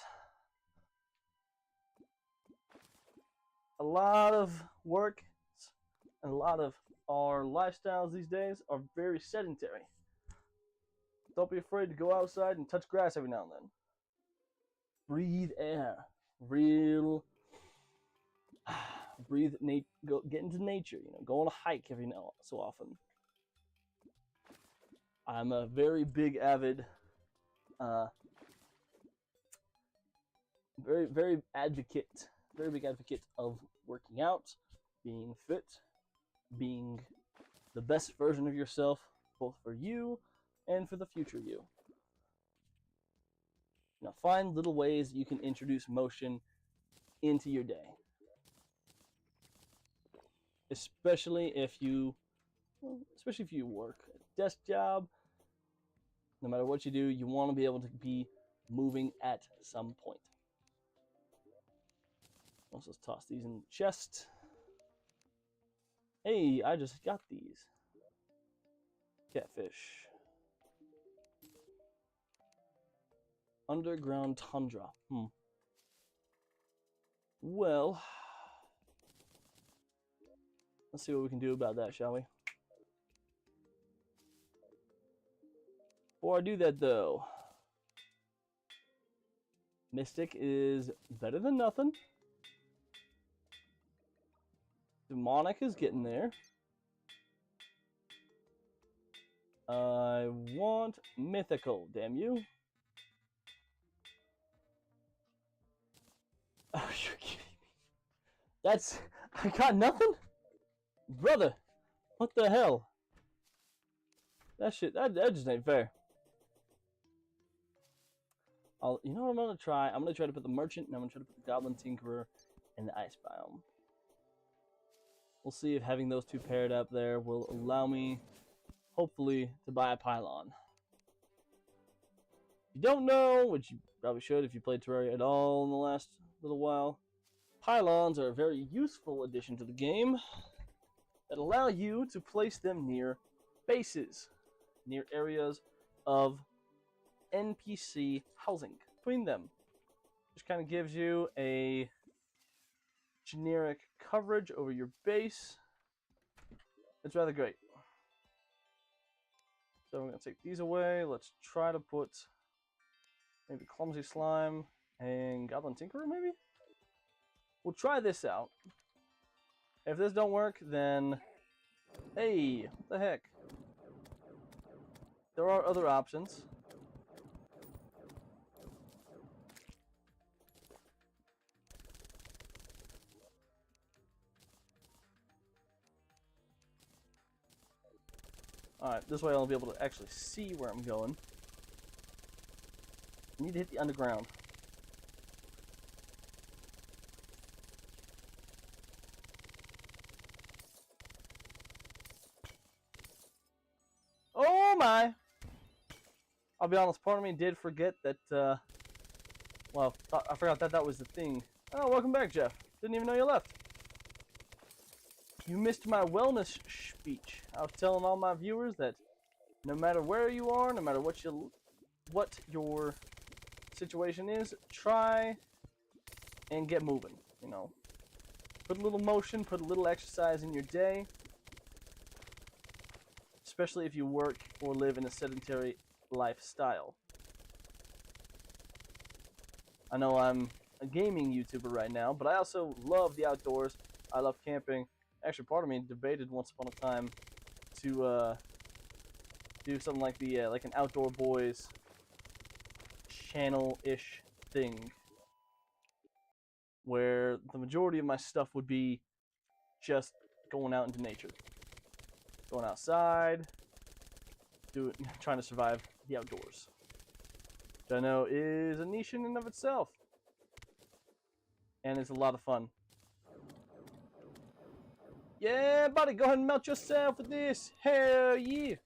Speaker 1: A lot of work and a lot of our lifestyles these days are very sedentary. Don't be afraid to go outside and touch grass every now and then. Breathe air. Get into nature, you know, go on a hike every now so often. I'm a very big avid, very big advocate of working out, being fit, being the best version of yourself, both for you and for the future you. Now find little ways you can introduce motion into your day. Especially if you work a desk job. No matter what you do, you want to be able to be moving at some point. Also, let's toss these in the chest. Hey, I just got these. Catfish. Underground tundra. Well, let's see what we can do about that, shall we? Before I do that, though, Mystic is better than nothing. Demonic is getting there. I want mythical, damn you. Oh, you're kidding me. I got nothing? Brother, what the hell? That just ain't fair. You know what I'm gonna try? I'm gonna try to put the merchant and I'm gonna try to put the goblin tinkerer in the ice biome. We'll see if having those two paired up there will allow me, hopefully, to buy a pylon. If you don't know, which you probably should if you played Terraria at all in the last little while, pylons are a very useful addition to the game that allow you to place them near bases, near areas of NPC housing between them, which kind of gives you a generic coverage over your base. It's rather great. So I'm going to take these away. Let's try to put maybe Clumsy Slime and Goblin Tinkerer, maybe? We'll try this out. If this don't work, then hey, what the heck? There are other options. Alright, this way I'll be able to actually see where I'm going. I need to hit the underground. Oh my! I'll be honest, part of me did forget that, well, I forgot that was the thing. Oh, welcome back, Jeff. Didn't even know you left. you missed my wellness speech. I was telling all my viewers that no matter where you are, no matter what your situation is, try and get moving. You know, put a little motion, put a little exercise in your day, especially if you work or live in a sedentary lifestyle. I know I'm a gaming YouTuber right now, but I also love the outdoors. I love camping. Actually, part of me debated once upon a time to do something like the like an Outdoor Boys channel-ish thing, where the majority of my stuff would be just going out into nature, going outside, trying to survive the outdoors, which I know is a niche in and of itself, and it's a lot of fun. Yeah, buddy, go ahead and melt yourself with this. Hell yeah. I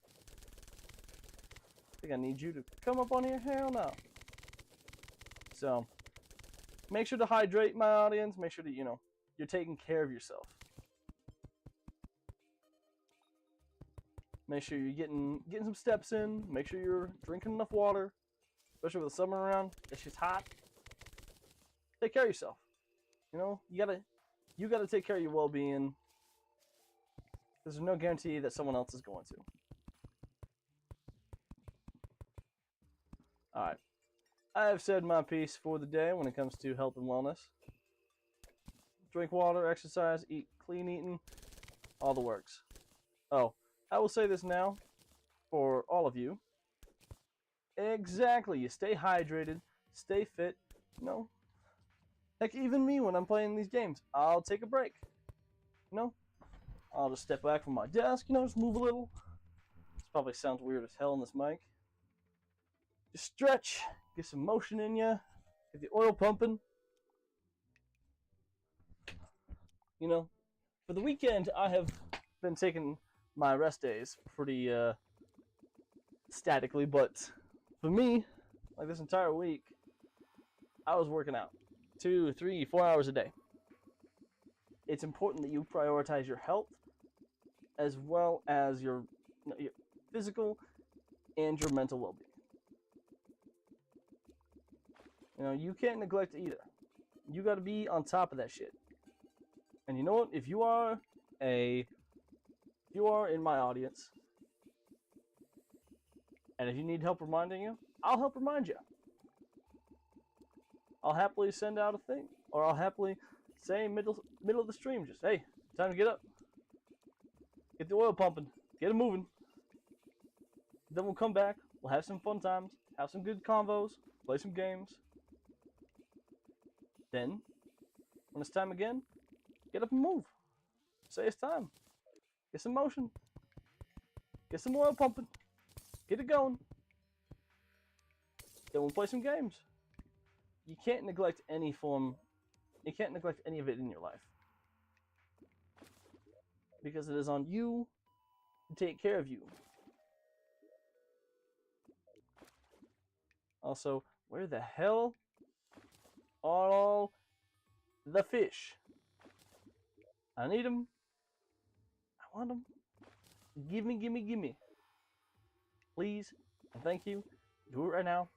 Speaker 1: think I need you to come up on here. Hell no. So, make sure to hydrate, my audience. Make sure that, you know, you're taking care of yourself. Make sure you're getting some steps in. Make sure you're drinking enough water, especially with the summer around. It's just hot. Take care of yourself. You know, you gotta take care of your well-being. There's no guarantee that someone else is going to. Alright. I have said my piece for the day when it comes to health and wellness. Drink water, exercise, eat clean eating, all the works. Oh, I will say this now for all of you. Exactly. You stay hydrated, stay fit. You know, heck, even me when I'm playing these games, I'll take a break. You know, I'll just step back from my desk, you know, just move a little. This probably sounds weird as hell in this mic. Just stretch, get some motion in you, get the oil pumping. You know, for the weekend, I have been taking my rest days pretty statically, but for me, like this entire week, I was working out 2, 3, 4 hours a day. It's important that you prioritize your health as well as your physical and your mental well-being. You know, you can't neglect either. You got to be on top of that shit. And you know what? If you are in my audience, and if you need help reminding you, I'll help remind you. I'll happily send out a thing, or I'll happily say middle of the stream, just, hey, time to get up. Get the oil pumping. Get it moving. Then we'll come back. We'll have some fun times. Have some good convos. Play some games. Then, when it's time again, get up and move. Say it's time. Get some motion. Get some oil pumping. Get it going. Then we'll play some games. You can't neglect any form. You can't neglect any of it in your life. Because it is on you to take care of you. Also, where the hell are all the fish? I need them. I want them. Give me, give me, give me. Please, and thank you. Do it right now.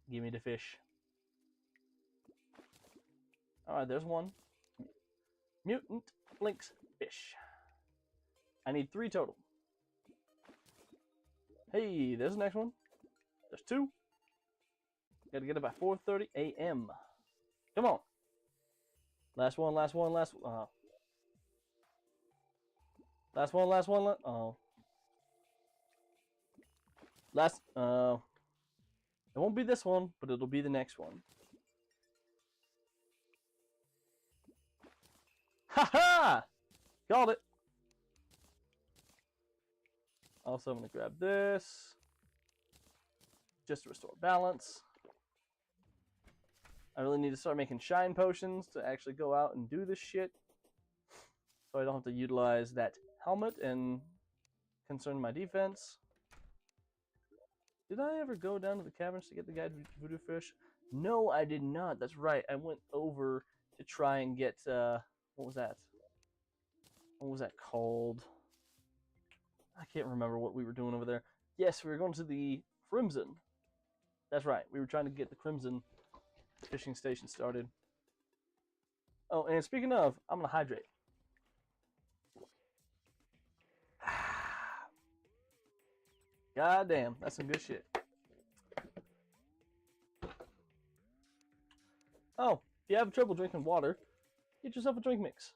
Speaker 1: Give me the fish. Alright, there's one. Mutant Lynx fish. I need 3 total. Hey, there's the next one. There's 2. Gotta get it by 4:30 a.m. Come on. Last one, last one, last one. Last one, last one, oh. Last, it won't be this one, but it'll be the next one. Ha-ha! Got it. Also, I'm going to grab this. Just to restore balance. I really need to start making shine potions to actually go out and do this shit. So I don't have to utilize that helmet and concern my defense. Did I ever go down to the caverns to get the guide voodoo fish? No, I did not. That's right. I went over to try and get What was that? What was that called? I can't remember what we were doing over there. Yes, we were going to the Crimson. That's right. We were trying to get the Crimson fishing station started. Oh, and speaking of, I'm going to hydrate. God damn, that's some good shit. Oh, if you have trouble drinking water, get yourself a drink mix.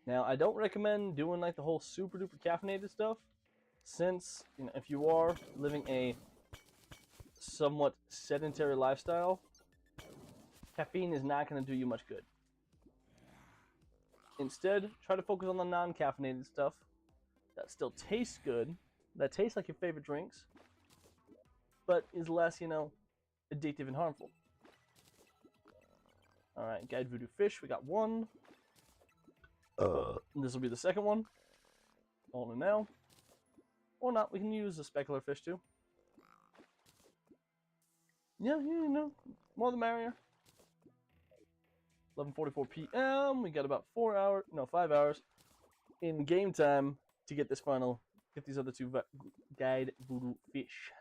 Speaker 1: Now, I don't recommend doing like the whole super duper caffeinated stuff, since if you are living a somewhat sedentary lifestyle, caffeine is not going to do you much good. Instead, try to focus on the non-caffeinated stuff that still tastes good, that tastes like your favorite drinks, but is less, addictive and harmful. Alright, guide voodoo fish, we got one. This will be the second one. On in now. Or not, we can use a specular fish too. Yeah, more the merrier. 11:44 p.m. We got about 5 hours in game time to get these other two guide voodoo fish.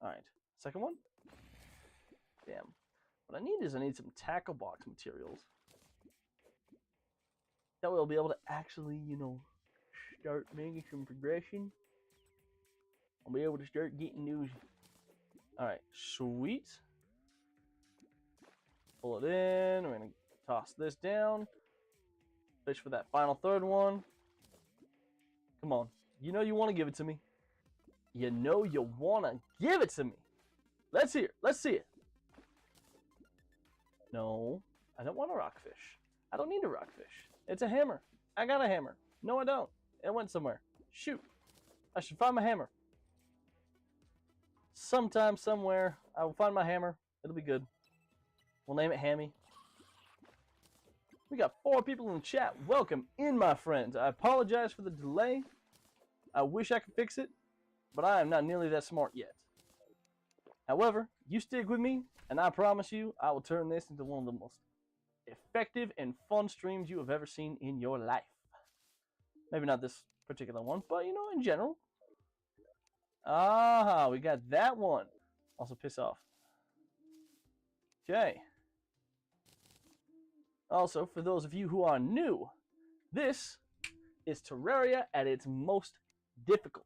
Speaker 1: Alright, second one. Damn. What I need some tackle box materials. That way I'll be able to actually, start making some progression. I'll be able to start getting news. Alright, sweet. Pull it in. We're going to toss this down. Fish for that final third one. Come on. You know you want to give it to me. You know you want to give it to me. Let's hear it. Let's see it. No, I don't want a rockfish. I don't need a rockfish. It's a hammer. I got a hammer. No, I don't. It went somewhere. Shoot. I should find my hammer. Sometime, somewhere, I will find my hammer. It'll be good. We'll name it Hammy. We got 4 people in the chat. Welcome in, my friends. I apologize for the delay. I wish I could fix it, but I am not nearly that smart yet. However, you stick with me, and I promise you, I will turn this into one of the most effective and fun streams you have ever seen in your life. Maybe not this particular one, but in general. Ah, we got that one. Also piss off. Okay. Also, for those of you who are new, this is Terraria at its most difficult.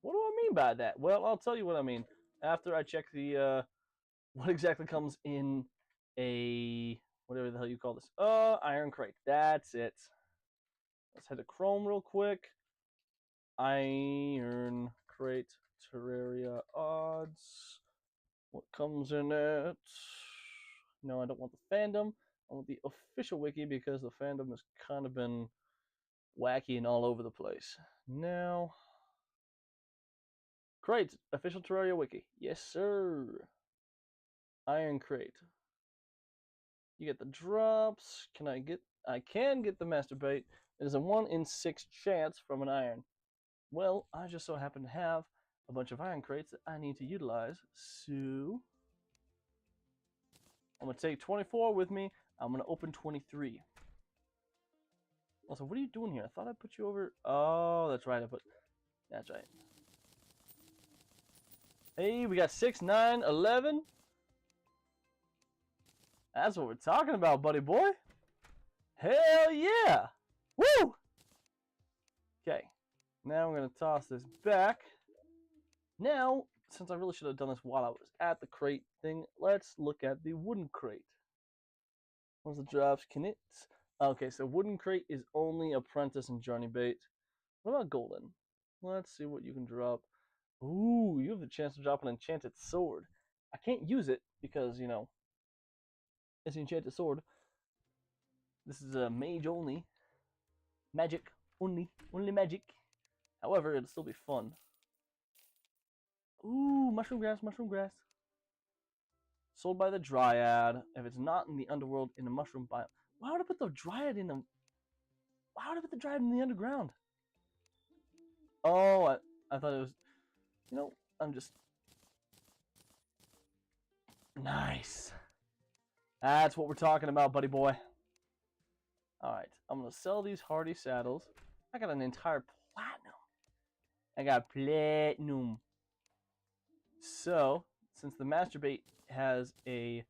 Speaker 1: What do I mean by that? Well, I'll tell you what I mean after I check the what exactly comes in a whatever the hell you call this. Iron crate. That's it. Let's head to Chrome real quick. Iron crate Terraria odds. What comes in it? No, I don't want the fandom. I want the official wiki because the fandom has kind of been wacky and all over the place. Now, crate, official Terraria wiki. Yes, sir. Iron crate. You get the drops. I can get the master bait. It is a 1 in 6 chance from an iron. Well, I just so happen to have a bunch of iron crates that I need to utilize. So, I'm going to take 24 with me. I'm going to open 23. Also, what are you doing here? I thought I put you over. Oh, that's right. That's right. Hey, we got 6, 9, 11. That's what we're talking about, buddy boy. Hell yeah. Woo! Okay. Now I'm going to toss this back. Now, since I really should have done this while I was at the crate thing, let's look at the wooden crate. What's the drops? Okay, so wooden crate is only apprentice and journey bait. What about golden? Let's see what you can drop. Ooh, you have the chance to drop an enchanted sword. I can't use it because, it's an enchanted sword. This is a mage only. Magic only. Only magic. However, it'll still be fun. Ooh, mushroom grass, mushroom grass. Sold by the Dryad. If it's not in the underworld, in the mushroom biome. Why would I put the Dryad in the... Why would I put the Dryad in the underground? Oh, I thought it was... I'm just... Nice. That's what we're talking about, buddy boy. Alright, I'm going to sell these hardy saddles. I got an entire platinum. I got platinum. So, since the master bait has a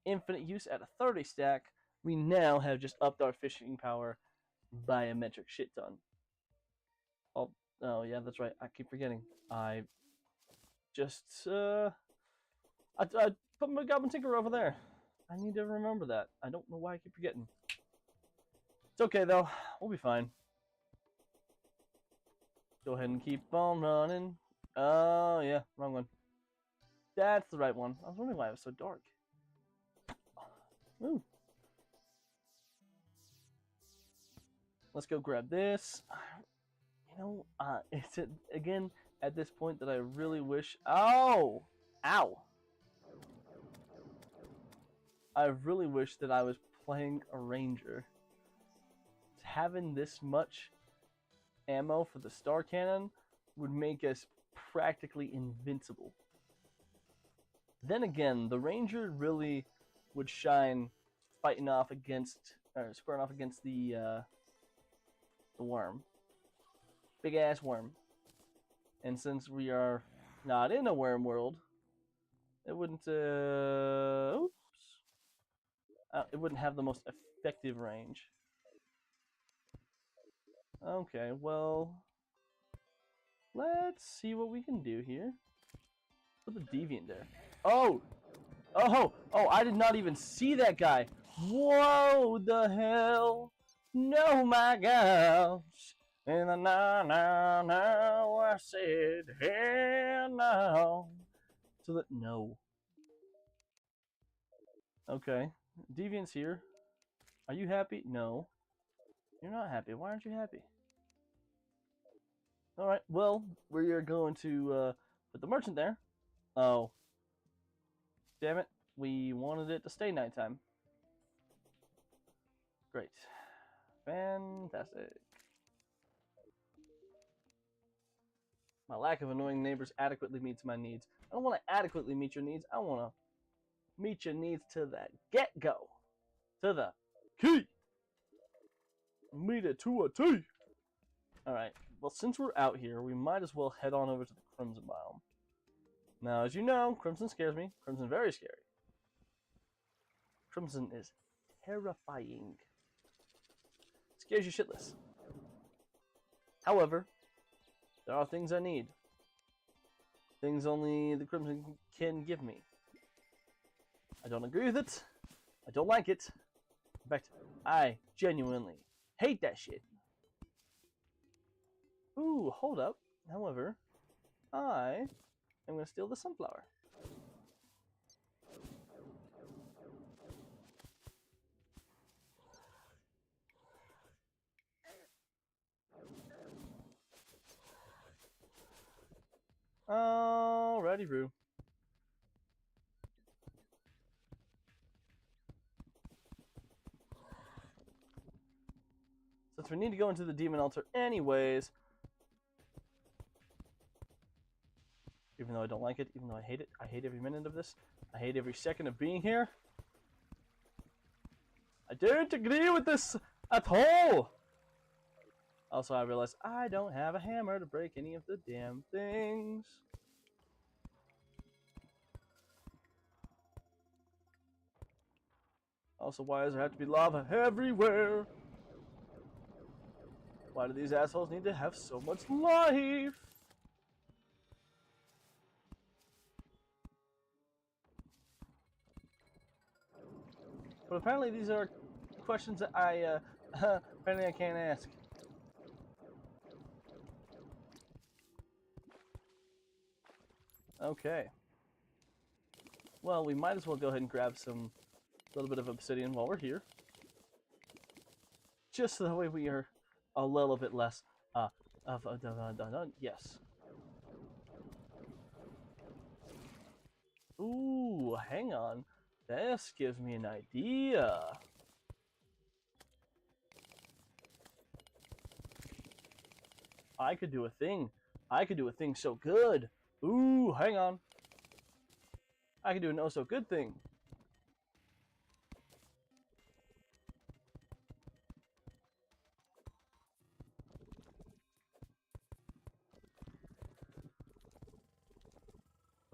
Speaker 1: infinite use at a 30 stack, we now have just upped our fishing power by a metric shit ton. Oh yeah, that's right. I keep forgetting. I just I put my Goblin Tinker over there. I need to remember that. I don't know why I keep forgetting. It's okay though. We'll be fine. Go ahead and keep on running. Oh yeah, wrong one. That's the right one. I was wondering why it was so dark. Ooh. Let's go grab this. You know, it's again at this point that I really wish. Oh, ow! I really wish that I was playing a ranger. Having this much ammo for the star cannon would make us practically invincible. Then again, the ranger really would shine fighting off against, or squaring off against the worm. Big ass worm. And since we are not in a worm world, it wouldn't it wouldn't have the most effective range. Okay, well, let's see what we can do here. Put the deviant there. Oh! Oh! Oh, I did not even see that guy! Whoa, the hell! No, my gosh! And now, I said, hell no! So that, no. Okay, deviant's here. Are you happy? No. You're not happy. Why aren't you happy? Alright, well, we are going to put the merchant there. Oh. Damn it. We wanted it to stay nighttime. Great. Fantastic. My lack of annoying neighbors adequately meets my needs. I don't want to adequately meet your needs. I want to meet your needs to the get-go. To the key. Meet it to a T. Alright, well, since we're out here, we might as well head on over to the Crimson biome. Now, as you know, Crimson scares me. Crimson's very scary. Crimson is terrifying. Scares you shitless. However, there are things I need. Things only the Crimson can give me. I don't agree with it. I don't like it. In fact, I genuinely hate that shit. Ooh, hold up. However, I am going to steal the sunflower. Alrighty, Roo. Since we need to go into the demon altar anyways, even though I don't like it, even though I hate every minute of this, I hate every second of being here, I don't agree with this at all! Also, I realized I don't have a hammer to break any of the damn things. Also, why does there have to be lava everywhere? Why do these assholes need to have so much life? But apparently these are questions that apparently I can't ask. Okay. Well, we might as well go ahead and grab some little bit of obsidian while we're here. Just so that way we are a little bit less yes. Ooh, hang on. This gives me an idea. I could do a thing. I could do a thing so good. Ooh, hang on. I could do an oh so good thing.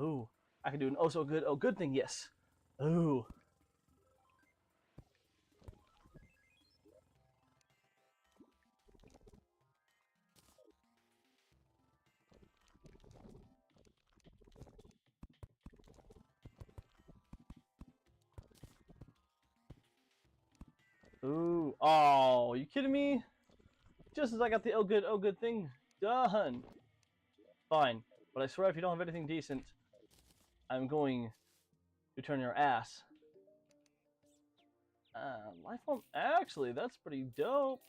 Speaker 1: Ooh, I can do an oh good thing, yes. Ooh. Ooh. Oh, you kidding me? Just as I got the oh good thing done. Fine. But I swear if you don't have anything decent, I'm going to turn your ass. Life form. Actually, that's pretty dope.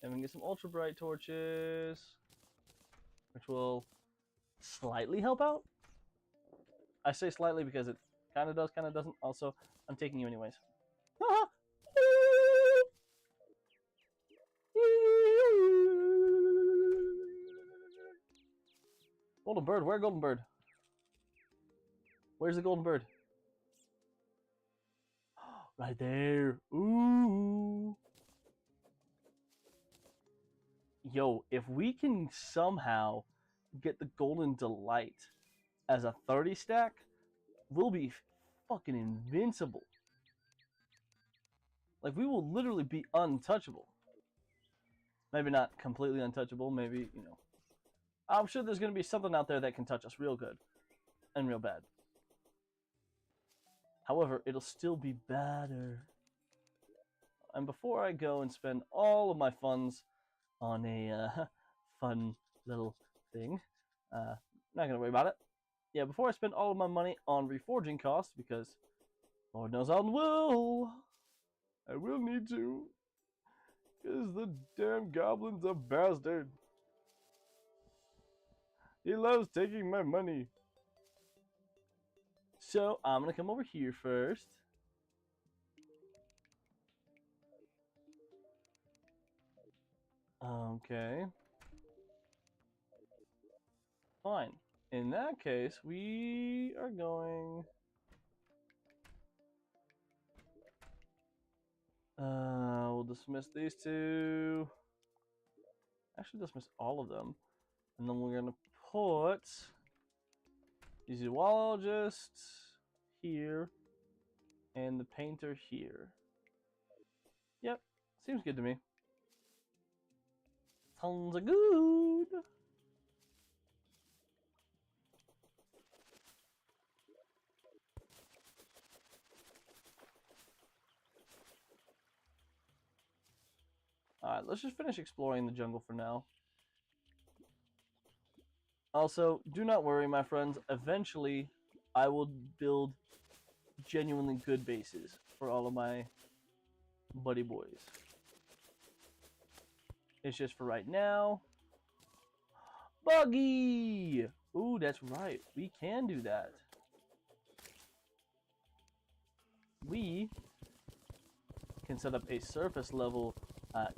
Speaker 1: And we can get some ultra bright torches, which will slightly help out. I say slightly because it kind of does, kind of doesn't. Also, I'm taking you anyways. Golden bird, where golden bird? Where's the golden bird? Right there. Ooh. Yo, if we can somehow get the golden delight as a 30 stack, we'll be fucking invincible. Like, we will literally be untouchable. Maybe not completely untouchable, maybe, you know. I'm sure there's going to be something out there that can touch us real good and real bad. However, it'll still be better. And before I go and spend all of my funds on a fun little thing, not going to worry about it. Yeah, before I spend all of my money on reforging costs, because Lord knows I will need to, because the damn goblin's a bastard. He loves taking my money. So, I'm going to come over here first. Okay. Fine. In that case, we are going... we'll dismiss these two. Actually, dismiss all of them. And then we're going to put the zoologist here and the painter here. Yep, seems good to me. Sounds good. Alright, let's just finish exploring the jungle for now. Also, do not worry, my friends. Eventually, I will build genuinely good bases for all of my buddy boys. It's just for right now. Buggy! Ooh, that's right. We can do that. We can set up a surface level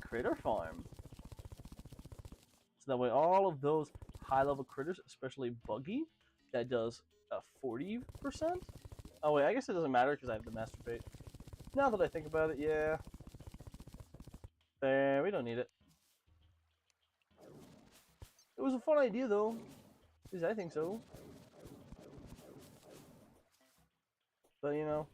Speaker 1: critter farm. So that way all of those high level critters, especially Buggy, that does 40%. Oh wait, I guess it doesn't matter because I have the master bait. Now that I think about it, yeah. There, we don't need it. It was a fun idea though. At least I think so. But you know.